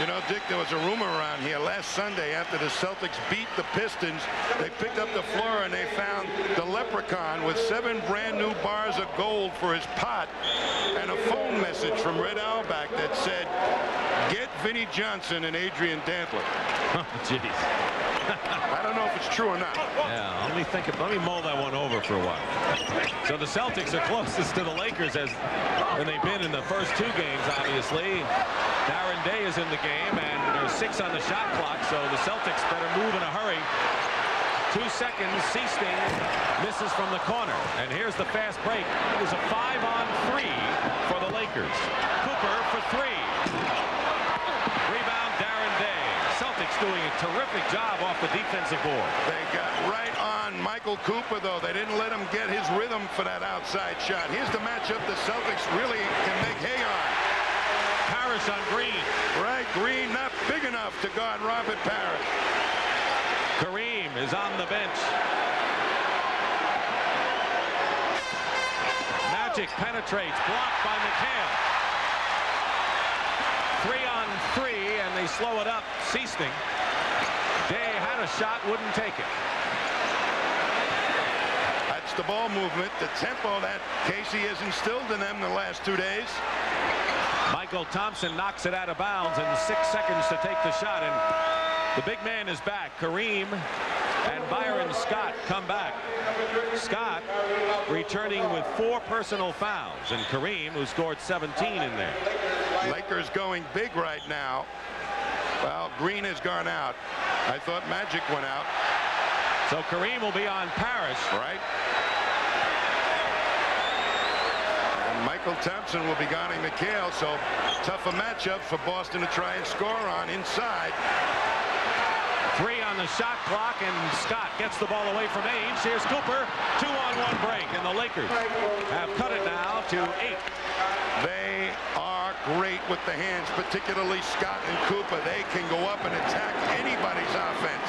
You know, Dick, there was a rumor around here last Sunday after the Celtics beat the Pistons. They picked up the floor and they found the leprechaun with 7 brand new bars of gold for his pot and a phone message from Red Auerbach that said, "Get Vinnie Johnson and Adrian Dantley." Oh, jeez. I don't know if it's true or not. Yeah, let me mull that one over for a while. So the Celtics are closest to the Lakers than they've been in the first 2 games, obviously. Darren Day is in the game, and there's 6 on the shot clock, so the Celtics better move in a hurry. 2 seconds, Seasting misses from the corner, and here's the fast break. It was a 5-on-3 for the Lakers. Cooper for 3. Rebound, Darren Day. Celtics doing a terrific job off the defensive board. They got right on Michael Cooper, though. They didn't let him get his rhythm for that outside shot. Here's the matchup the Celtics really can make hay on. Parrish on Green. Right, Green not big enough to guard Robert Parrish. Kareem is on the bench. Magic penetrates, blocked by McHale. 3-on-3, and they slow it up. Seasting. Day had a shot, wouldn't take it. That's the ball movement, the tempo that Casey has instilled in them the last 2 days. Michael Thompson knocks it out of bounds, and 6 seconds to take the shot, and the big man is back. Kareem and Byron Scott come back. Scott returning with 4 personal fouls, and Kareem, who scored 17 in there. Lakers going big right now. Well, Green has gone out. I thought Magic went out. So Kareem will be on Parrish. Right. And Michael Thompson will be guarding McHale, so tough a matchup for Boston to try and score on inside. 3 on the shot clock, and Scott gets the ball away from Ainge. Here's Cooper. 2-on-1 break, and the Lakers have cut it now to 8. They are great with the hands, particularly Scott and Cooper. They can go up and attack anybody's offense.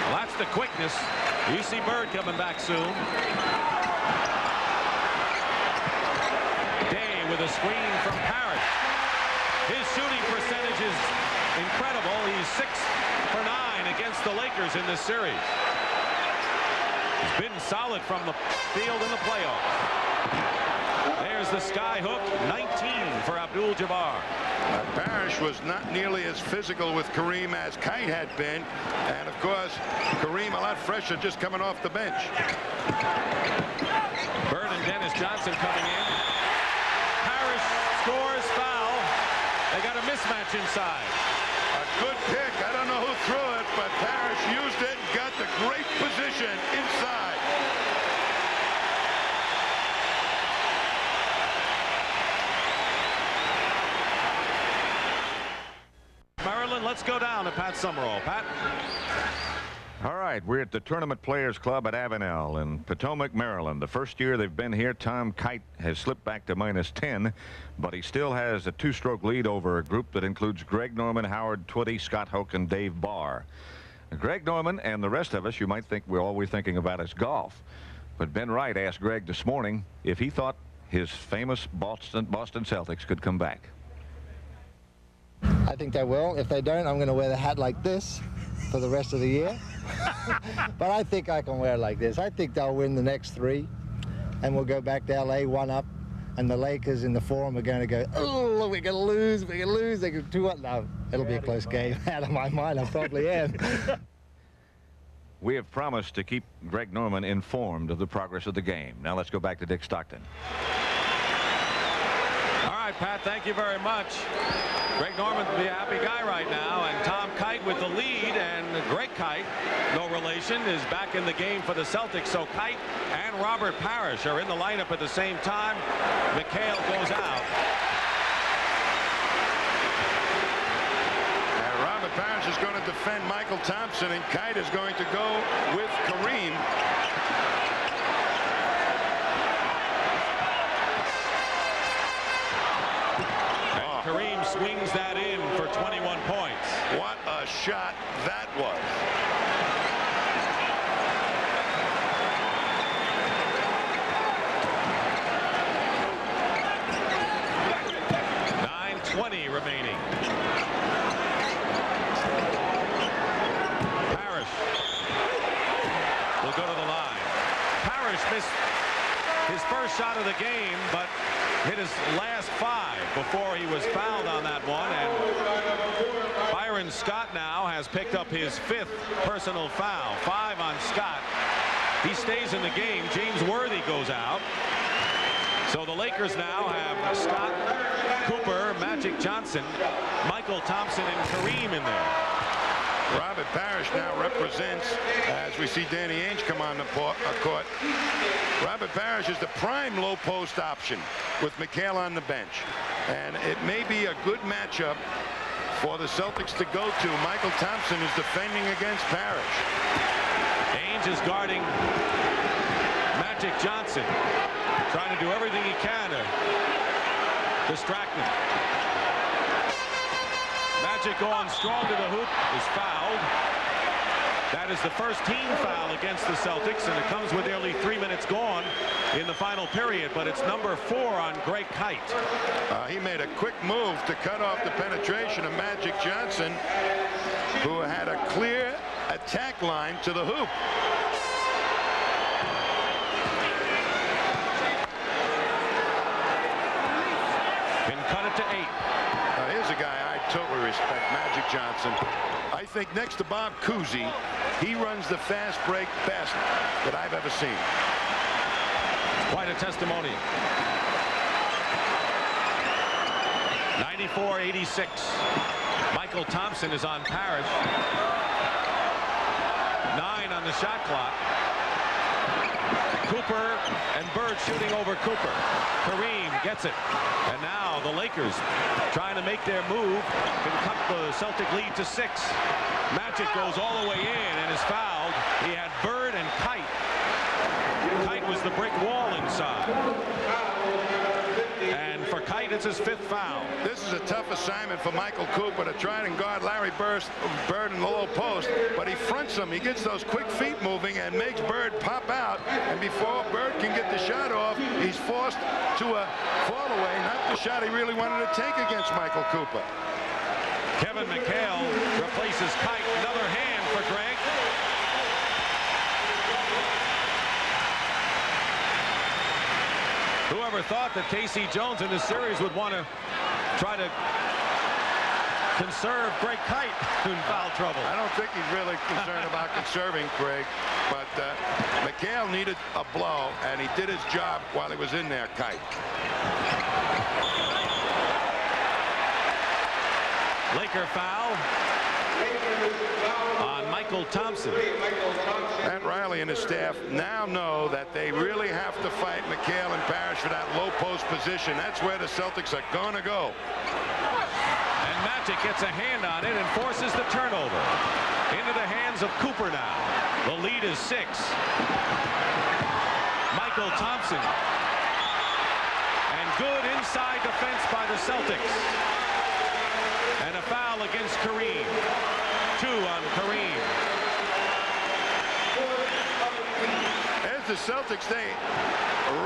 Well, that's the quickness. You see Bird coming back soon. Day with a screen from Parrish. His shooting percentage is incredible. He's 6 for 9 against the Lakers in this series. He's been solid from the field in the playoffs. There's the Skyhook, 19 for Abdul-Jabbar. Parrish was not nearly as physical with Kareem as Kite had been, and of course Kareem a lot fresher just coming off the bench. Bird and Dennis Johnson coming in. Parrish scores, foul. They got a mismatch inside. A good pick. I don't know who threw it, but Parrish used it and got the great position inside. Maryland, let's go down to Pat Summerall. Pat. All right, we're at the Tournament Players Club at Avenel in Potomac, Maryland. The first year they've been here, Tom Kite has slipped back to -10, but he still has a 2-stroke lead over a group that includes Greg Norman, Howard Twitty, Scott Hoke, and Dave Barr. Greg Norman and the rest of us, you might think all we're thinking about is golf. But Ben Wright asked Greg this morning if he thought his famous Boston Celtics could come back. I think they will. If they don't, I'm going to wear the hat like this for the rest of the year. But I think I can wear it like this. I think they'll win the next 3, and we'll go back to LA 1-up, and the Lakers in the Forum are going to go, oh, we're going to lose, we're going to lose. They go 2-1. No, it'll be a close game. Out of my mind, I probably am. We have promised to keep Greg Norman informed of the progress of the game. Now let's go back to Dick Stockton. All right, Pat, thank you very much. Greg Norman will be a happy guy right now, and Tom Kite with the lead, and Greg Kite, no relation, is back in the game for the Celtics. So Kite and Robert Parrish are in the lineup at the same time. McHale goes out. And Robert Parrish is going to defend Michael Thompson, and Kite is going to go with Kareem. Kareem swings that in for 21 points. What a shot that was. .9:20 remaining. his first shot of the game, but hit his last 5 before he was fouled on that one. And Byron Scott now has picked up his 5th personal foul. 5 on Scott. He stays in the game. James Worthy goes out. So the Lakers now have Scott, Cooper, Magic Johnson, Michael Thompson, and Kareem in there. Robert Parrish now represents, as we see Danny Ainge come on the court. Robert Parrish is the prime low post option with McHale on the bench. And it may be a good matchup for the Celtics to go to. Michael Thompson is defending against Parrish. Ainge is guarding Magic Johnson, trying to do everything he can to distract him. Magic going strong to the hoop, is fouled. That is the first team foul against the Celtics, and it comes with nearly 3 minutes gone in the final period, but it's number 4 on Greg Kite. He made a quick move to cut off the penetration of Magic Johnson, who had a clear attack line to the hoop. Can cut it to 8. Here's a guy I totally respect, Magic Johnson. I think next to Bob Cousy, he runs the fast break best that I've ever seen. Quite a testimonial. 94-86. Michael Thompson is on Parrish. 9 on the shot clock. Cooper and Bird shooting over Cooper. Kareem gets it. And now the Lakers trying to make their move, can cut the Celtic lead to 6. Magic goes all the way in and is fouled. He had Bird and Kite. Kite was the brick wall inside. And for Kite, it's his 5th foul. This is a tough assignment for Michael Cooper to try and guard Larry Bird in the low post, but he fronts him. He gets those quick feet moving and makes Bird pop out. And before Bird can get the shot off, he's forced to a fall away, not the shot he really wanted to take against Michael Cooper. Kevin McHale replaces Kite. Another hand for Greg. Whoever thought that Casey Jones in this series would want to try to conserve Greg Kite in foul trouble. I don't think he's really concerned about conserving Greg, but McHale needed a blow, and he did his job while he was in there, Kite. Laker foul on Michael Thompson. Matt Riley and his staff now know that they really have to fight McHale and Parrish for that low post position. That's where the Celtics are going to go. And Magic gets a hand on it and forces the turnover. Into the hands of Cooper now. The lead is 6. Michael Thompson. And good inside defense by the Celtics. And a foul against Kareem. 2 on Kareem. As the Celtics, they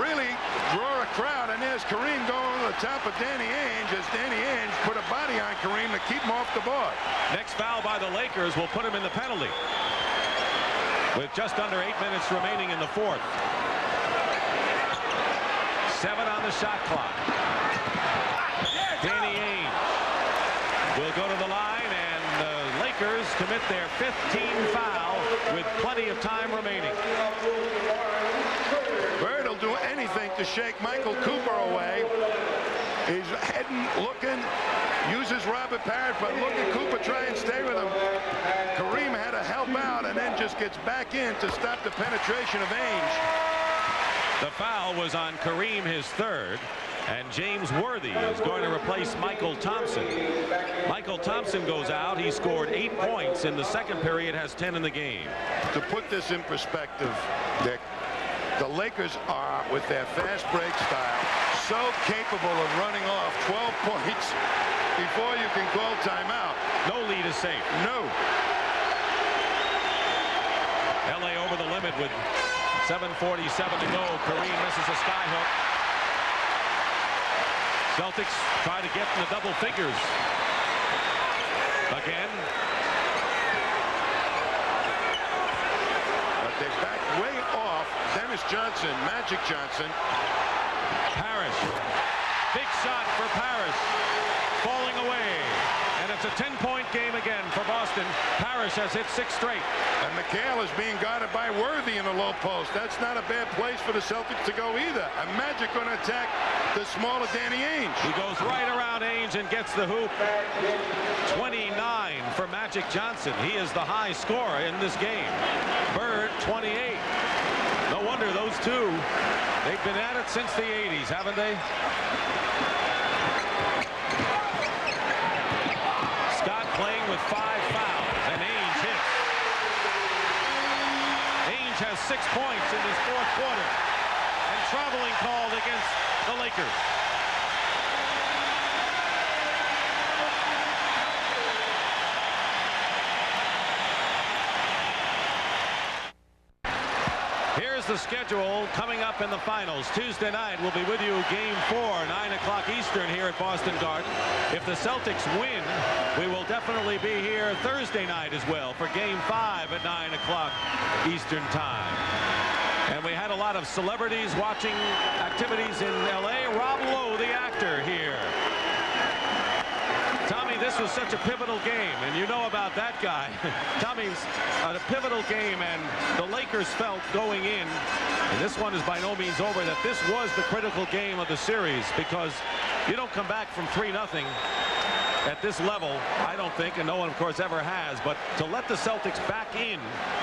really draw a crowd, and there's Kareem going over the top of Danny Ainge as Danny Ainge put a body on Kareem to keep him off the board. Next foul by the Lakers will put him in the penalty with just under 8 minutes remaining in the 4th. 7 on the shot clock. Danny Ainge will go to the line, and the Lakers commit their 5th team foul with plenty of time remaining. Bird will do anything to shake Michael Cooper away. He's heading, looking, uses Robert Parrish, but look at Cooper try and stay with him. Kareem had to help out and then just gets back in to stop the penetration of Ainge. The foul was on Kareem, his 3rd. And James Worthy is going to replace Michael Thompson. Michael Thompson goes out. He scored 8 points in the 2nd period, has 10 in the game. To put this in perspective, Dick, the Lakers are, with their fast break style, so capable of running off 12 points before you can call timeout. No lead is safe. No. LA over the limit with 7:47 to go. Kareem misses a skyhook. Celtics try to get in the double figures again. But they're back way off. Dennis Dennis Johnson, Magic Johnson. Parrish. Big shot for Parrish. Falling away. And it's a 10-point game again for Boston. Parrish has hit 6 straight. And McHale is being guarded by Worthy in the low post. That's not a bad place for the Celtics to go either. And Magic going to attack the smaller Danny Ainge. He goes right around Ainge and gets the hoop. 29 for Magic Johnson. He is the high scorer in this game. Bird, 28. No wonder those two, they've been at it since the 80s, haven't they? Scott playing with 5 fouls, and Ainge hits. Ainge has 6 points in this 4th quarter. And traveling called against the Lakers. Here's the schedule coming up in the finals. Tuesday night, we'll be with you Game 4, 9 o'clock Eastern here at Boston Garden. If the Celtics win, we will definitely be here Thursday night as well for Game 5 at 9 o'clock Eastern time. And we had a lot of celebrities watching activities in L.A. Rob Lowe, the actor, here. Tommy, this was such a pivotal game, and you know about that guy. Tommy's a pivotal game, and the Lakers felt going in, and this one is by no means over, that this was the critical game of the series, because you don't come back from 3-0 at this level, I don't think, and no one, of course, ever has. But to let the Celtics back in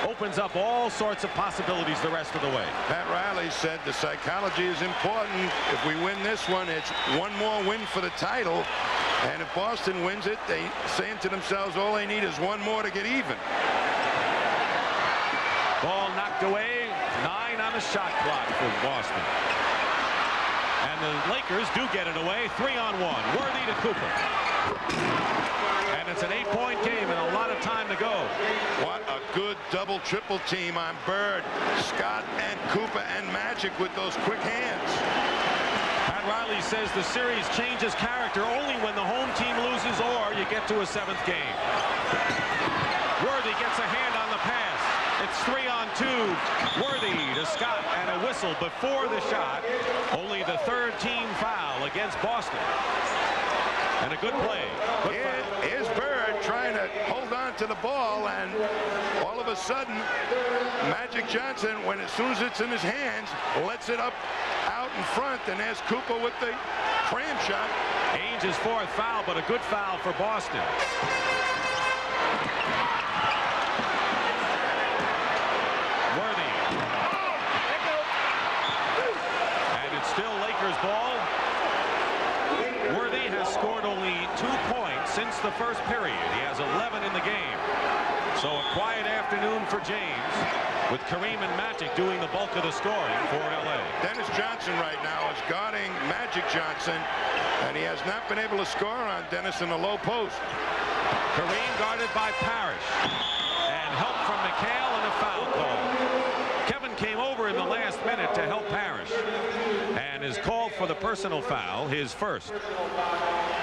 opens up all sorts of possibilities the rest of the way. Pat Riley said the psychology is important. If we win this one, it's one more win for the title. And if Boston wins it, they saying to themselves, all they need is one more to get even. Ball knocked away. 9 on the shot clock for Boston. And the Lakers do get it away. 3-on-1. Worthy to Cooper. And it's an 8-point game and a lot of time to go. What a good double-triple team on Bird, Scott, and Cooper, and Magic with those quick hands. Pat Riley says the series changes character only when the home team loses or you get to a 7th game. Worthy gets a hand on the pass. It's 3-on-2. Worthy to Scott, and a whistle before the shot. Only the 3rd team foul against Boston. And a good play. Here's Bird trying to hold on to the ball, and all of a sudden, Magic Johnson, as soon as it's in his hands, lets it up out in front, and there's Cooper with the cram shot. Ainge's 4th foul, but a good foul for Boston. Worthy. And it's still Lakers ball. Worthy has scored only 2 points since the 1st period. He has 11 in the game. So a quiet afternoon for James, with Kareem and Magic doing the bulk of the scoring for L.A. Dennis Johnson right now is guarding Magic Johnson, and he has not been able to score on Dennis in the low post. Kareem guarded by Parrish, and help from McHale and a foul call. Kevin came over in the last minute to help Parrish, and is called for the personal foul, his 1st.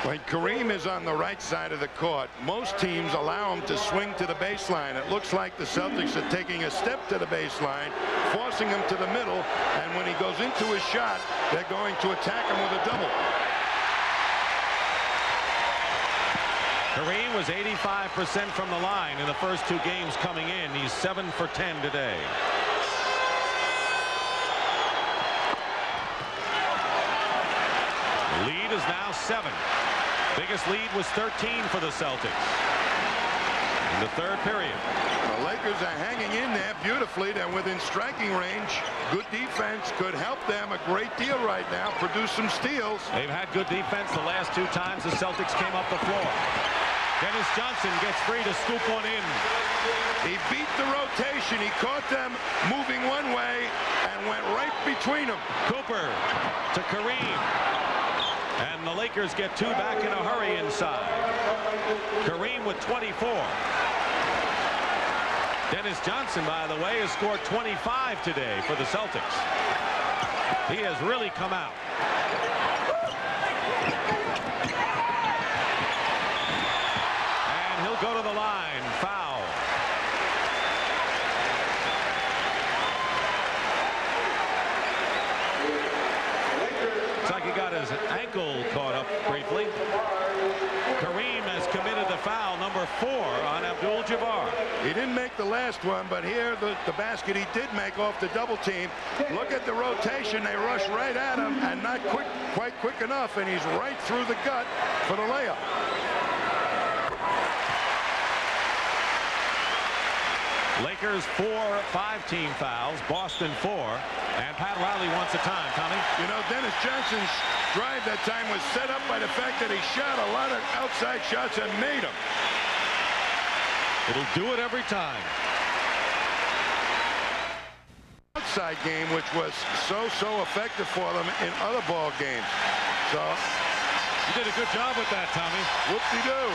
When Kareem is on the right side of the court, most teams allow him to swing to the baseline. It looks like the Celtics are taking a step to the baseline, forcing him to the middle, and when he goes into his shot, they're going to attack him with a double. Kareem was 85% from the line in the first 2 games coming in. He's 7 for 10 today. The lead is now 7. Biggest lead was 13 for the Celtics in the 3rd period. The Lakers are hanging in there beautifully. They're within striking range. Good defense could help them a great deal right now, produce some steals. They've had good defense the last 2 times the Celtics came up the floor. Dennis Johnson gets free to scoop one in. He beat the rotation. He caught them moving one way and went right between them. Cooper to Kareem. And the Lakers get 2 back in a hurry inside. Kareem with 24. Dennis Johnson, by the way, has scored 25 today for the Celtics. He has really come out. And he'll go to the line. Foul. his ankle caught up briefly. Kareem has committed the foul, number 4 on Abdul-Jabbar. He didn't make the last one, but here the basket he did make off the double team. Look at the rotation. They rush right at him and not quite quick enough, and he's right through the gut for the layup. Lakers 4 5-team fouls, Boston 4, and Pat Riley wants a time. Tommy? You know, Dennis Johnson's drive that time was set up by the fact that he shot a lot of outside shots and made them. It'll do it every time. Outside game, which was so effective for them in other ball games. So you did a good job with that, Tommy. Whoop-de-doo.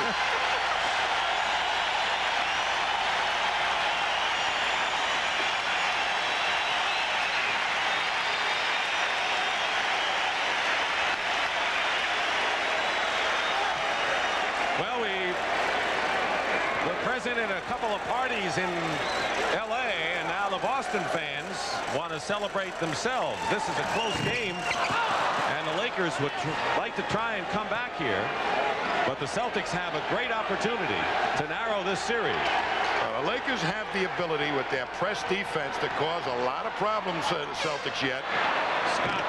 Well, we were present in a couple of parties in L.A., and now the Boston fans want to celebrate themselves. This is a close game, and the Lakers would like to try and come back here, but the Celtics have a great opportunity to narrow this series. The Lakers have the ability with their press defense to cause a lot of problems to the Celtics yet. Scott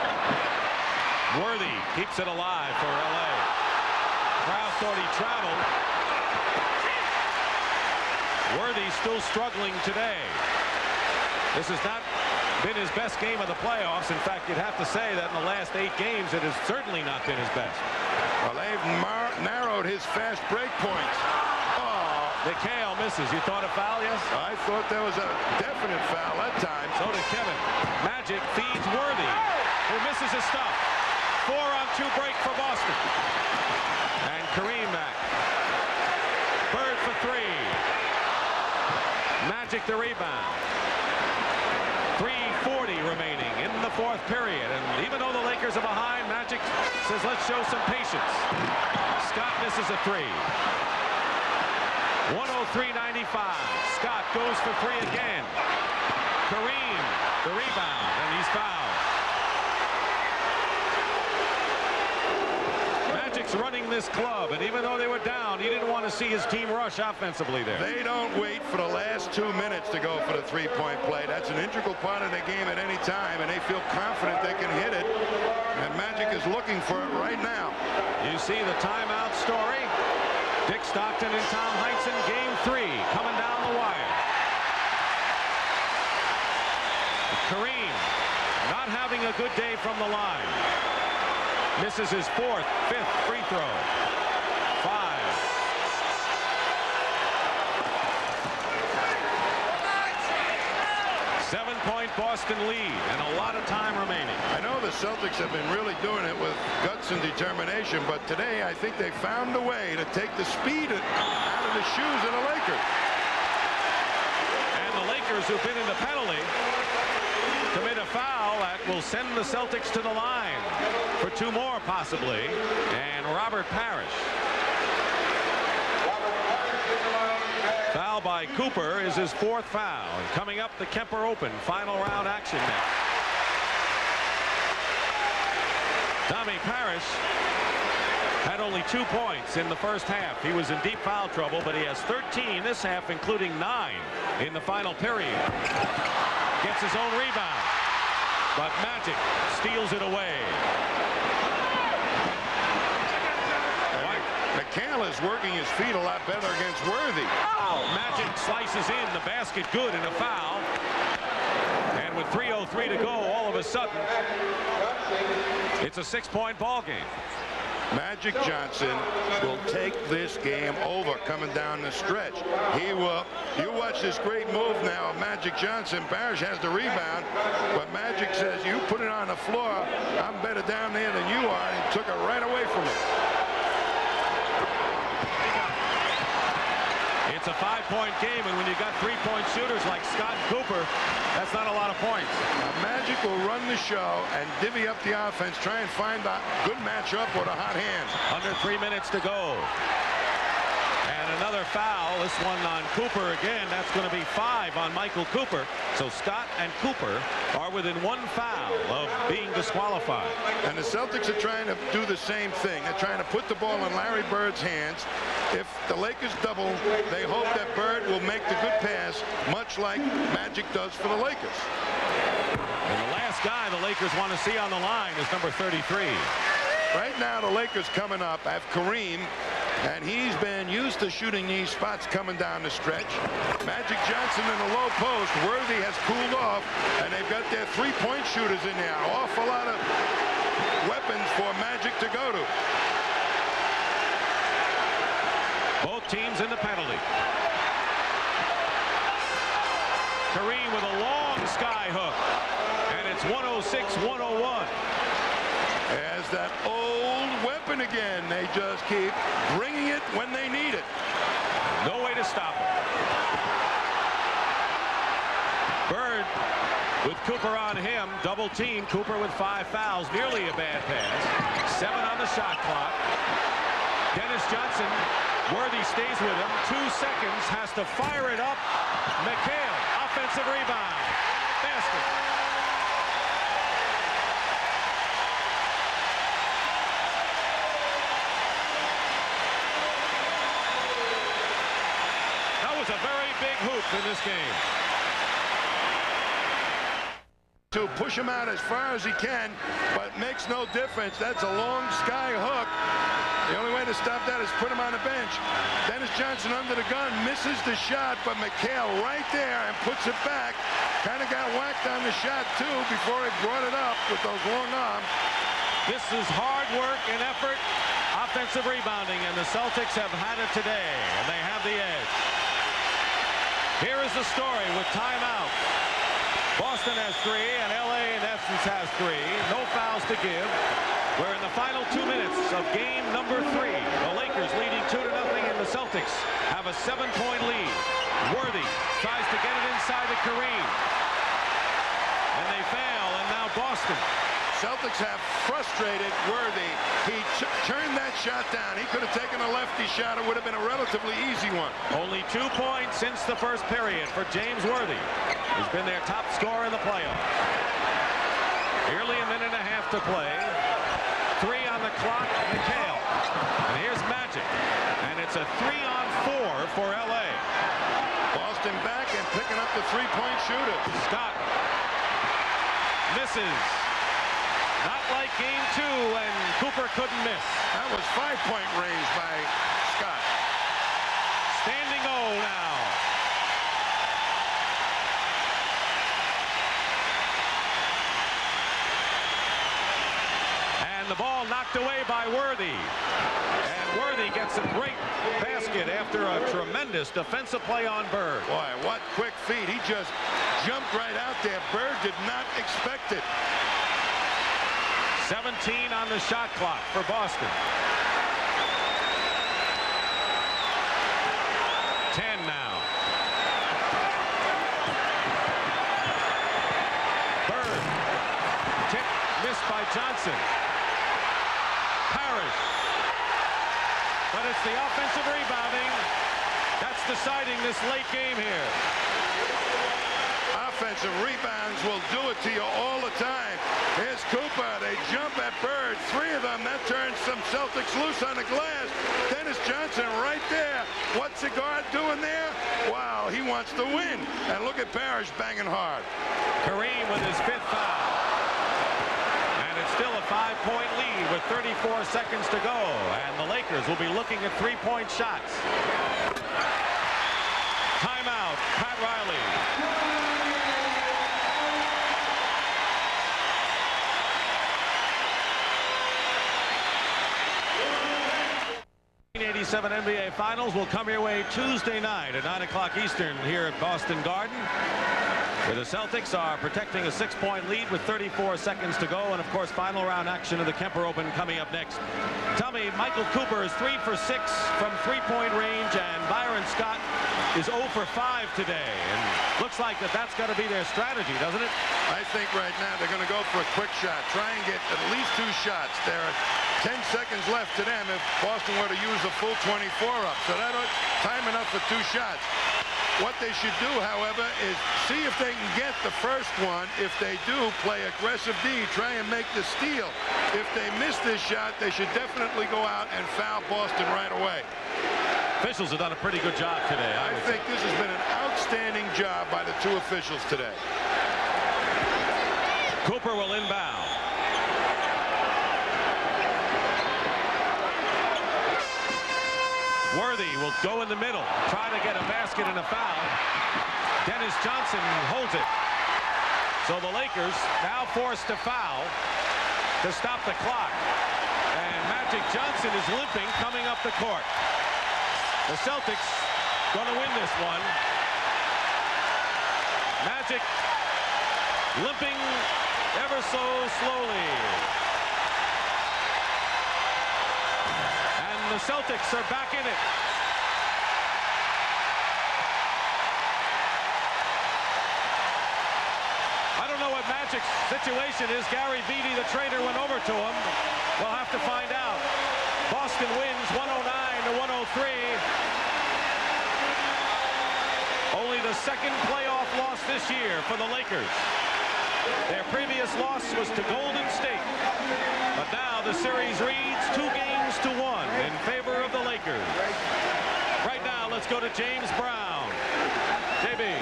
Worthy keeps it alive for L.A. Crowd thought he traveled. Worthy still struggling today. This has not been his best game of the playoffs. In fact, you'd have to say that in the last 8 games, it has certainly not been his best. Well, they've narrowed his fast break points. Oh, McHale misses. You thought a foul, yes? I thought that was a definite foul that time. So did Kevin. Magic feeds Worthy, who misses his stuff. 4-on-2 break for Boston. And Kareem back. Bird for 3. Magic the rebound. 3:40 remaining in the 4th period. And even though the Lakers are behind, Magic says, let's show some patience. Scott misses a 3. 103.95. Scott goes for 3 again. Kareem, the rebound, and he's fouled. Magic's running this club, and even though they were down, he didn't want to see his team rush offensively there. They don't wait for the last 2 minutes to go for the 3-point play. That's an integral part of the game at any time, and they feel confident they can hit it. And Magic is looking for it right now. You see the timeout story. Dick Stockton and Tom Heinsohn, game 3, coming down the wire. Kareem not having a good day from the line. Misses his 4th, 5th free throw. 5. Seven-point Boston lead, and a lot of time remaining. I know the Celtics have been really doing it with guts and determination, but today I think they found a way to take the speed out of the shoes of the Lakers. And the Lakers, who've been in the penalty, commit a foul that will send the Celtics to the line for 2 more possibly. And Robert Parrish. Foul by Cooper is his 4th foul. And coming up, the Kemper Open final round action now. Tommy Parrish had only 2 points in the first half. He was in deep foul trouble, but he has 13 this half, including 9 in the final period. Gets his own rebound, but Magic steals it away. McHale is working his feet a lot better against Worthy. Oh, Magic slices in the basket, good, and a foul. And with 3:03 to go, all of a sudden, it's a 6-point ball game. Magic Johnson will take this game over coming down the stretch. He will. You watch this great move now of Magic Johnson. Parrish has the rebound, but Magic says, you put it on the floor. I'm better down there than you are, and he took it right away from him. It's a 5-point game, and when you got 3-point shooters like Scott and Cooper, that's not a lot of points. Now, Magic will run the show and divvy up the offense, try and find a good matchup with a hot hand. Under 3 minutes to go. And And another foul, this one on Cooper again. That's going to be 5 on Michael Cooper. So Scott and Cooper are within 1 foul of being disqualified. And the Celtics are trying to do the same thing. They're trying to put the ball in Larry Bird's hands. If the Lakers double, they hope that Bird will make the good pass, much like Magic does for the Lakers. And the last guy the Lakers want to see on the line is number 33. Right now, the Lakers coming up have Kareem, and he's been used to shooting these spots coming down the stretch. Magic Johnson in the low post. Worthy has cooled off, and they've got their three-point shooters in there. Awful lot of weapons for Magic to go to. Both teams in the penalty. Kareem with a long sky hook, and it's 106-101. As that old weapon again. They just keep bringing it when they need it. No way to stop it. Bird with Cooper on him. Double team. Cooper with 5 fouls. Nearly a bad pass. 7 on the shot clock. Dennis Johnson. Worthy stays with him. 2 seconds. Has to fire it up. McHale. Offensive rebound. Basket. A very big hoop in this game. To push him out as far as he can, but makes no difference. That's a long sky hook. The only way to stop that is put him on the bench. Dennis Johnson under the gun, misses the shot, but McHale right there and puts it back. Kind of got whacked on the shot too before he brought it up with those long arms. This is hard work and effort, offensive rebounding, and the Celtics have had it today, and they have the edge. Here is the story with timeout. Boston has 3, and LA in essence has 3. No fouls to give. We're in the final 2 minutes of game number 3. The Lakers leading 2-0, and the Celtics have a 7-point lead. Worthy tries to get it inside to Kareem. And they fail, and now Boston. Celtics have frustrated Worthy. He turned that shot down. He could have taken a lefty shot. It would have been a relatively easy one. Only 2 points since the first period for James Worthy, who's been their top scorer in the playoffs. Nearly a minute and a half to play. 3 on the clock. McHale. And here's Magic. And it's a 3-on-4 for LA. Boston back and picking up the three-point shooter. Scott misses. Not like game 2 when Cooper couldn't miss. That was 5-point range by Scott. Standing O now. And the ball knocked away by Worthy. And Worthy gets a great basket after a tremendous defensive play on Bird. Boy, what quick feet. He just jumped right out there. Bird did not expect it. 17 on the shot clock for Boston. 10 now. Bird. Tip missed by Johnson. Parrish. But it's the offensive rebounding that's deciding this late game here. Offensive rebounds will do it to you all the time. Here's Cooper. They jump at Bird. 3 of them. That turns some Celtics loose on the glass. Dennis Johnson right there. What's the guard doing there? Wow, he wants to win. And look at Parrish banging hard. Kareem with his 5th foul. And it's still a 5-point lead with 34 seconds to go. And the Lakers will be looking at 3-point shots. Timeout. Pat Riley. 1987 NBA Finals will come your way Tuesday night at 9 o'clock Eastern here at Boston Garden, where the Celtics are protecting a 6-point lead with 34 seconds to go, and of course final round action of the Kemper Open coming up next. Tell me, Michael Cooper is 3 for 6 from 3-point range, and Byron Scott is 0 for 5 today, and looks like that's got to be their strategy, doesn't it? I think right now they're going to go for a quick shot, try and get at least 2 shots. They're 10 seconds left to them if Boston were to use a full 24 up. So that'll time enough for 2 shots. What they should do, however, is see if they can get the first one. If they do, play aggressive D, try and make the steal. If they miss this shot, they should definitely go out and foul Boston right away. Officials have done a pretty good job today. I think this has been an outstanding job by the 2 officials today. Cooper will inbound. Worthy will go in the middle, try to get a basket and a foul. Dennis Johnson holds it. So the Lakers now forced to foul to stop the clock. And Magic Johnson is limping coming up the court. The Celtics going to win this one. Magic limping ever so slowly. And the Celtics are back in it. I don't know what Magic's situation is. Gary Beatty, the trainer, went over to him. We'll have to find out. Boston wins 109-103. Only the second playoff loss this year for the Lakers. Their previous loss was to Golden State. But now the series reads 2-1 in favor of the Lakers. Right now, let's go to James Brown. JB.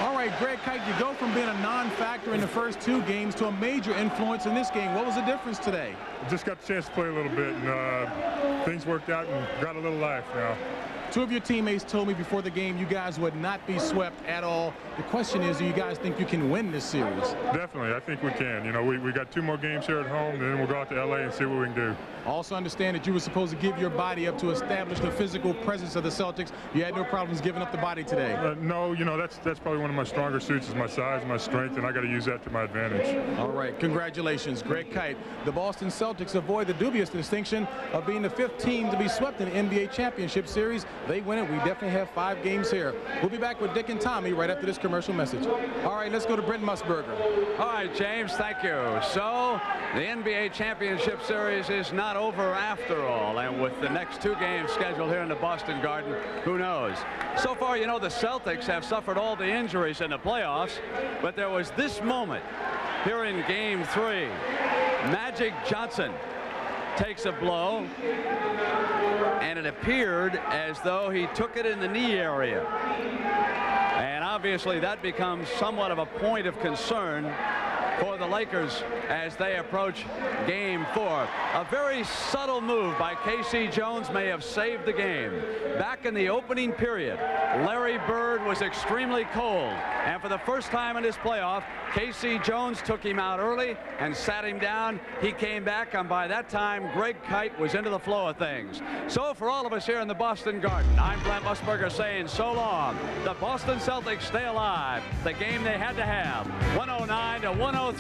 All right, Greg Kite, you go from being a non-factor in the first 2 games to a major influence in this game. What was the difference today? Just got the chance to play a little bit, and things worked out and got a little life now. 2 of your teammates told me before the game you guys would not be swept at all. The question is, do you guys think you can win this series? Definitely. I think we can. You know, we got 2 more games here at home, then we'll go out to LA and see what we can do. Also understand that you were supposed to give your body up to establish the physical presence of the Celtics. You had no problems giving up the body today. No, you know, that's probably one of my stronger suits is my size, my strength, and I got to use that to my advantage. All right, congratulations, Greg Kite. The Boston Celtics avoid the dubious distinction of being the 5th team to be swept in the NBA Championship Series. They win it. We definitely have 5 games here. We'll be back with Dick and Tommy right after this commercial message. All right, let's go to Brent Musburger. All right, James, thank you. So the NBA Championship Series is not over after all, and with the next 2 games scheduled here in the Boston Garden, who knows? So far, you know, the Celtics have suffered all the injuries in the playoffs, but there was this moment here in Game 3. Magic Johnson takes a blow, and it appeared as though he took it in the knee area. And obviously that becomes somewhat of a point of concern for the Lakers as they approach Game 4. A very subtle move by K.C. Jones may have saved the game. Back in the opening period, Larry Bird was extremely cold, and for the first time in his playoff, K.C. Jones took him out early and sat him down. He came back, and by that time, Greg Kite was into the flow of things. So for all of us here in the Boston Garden, I'm Brent Musburger saying so long. The Boston Celtics stay alive. The game they had to have, 109-103.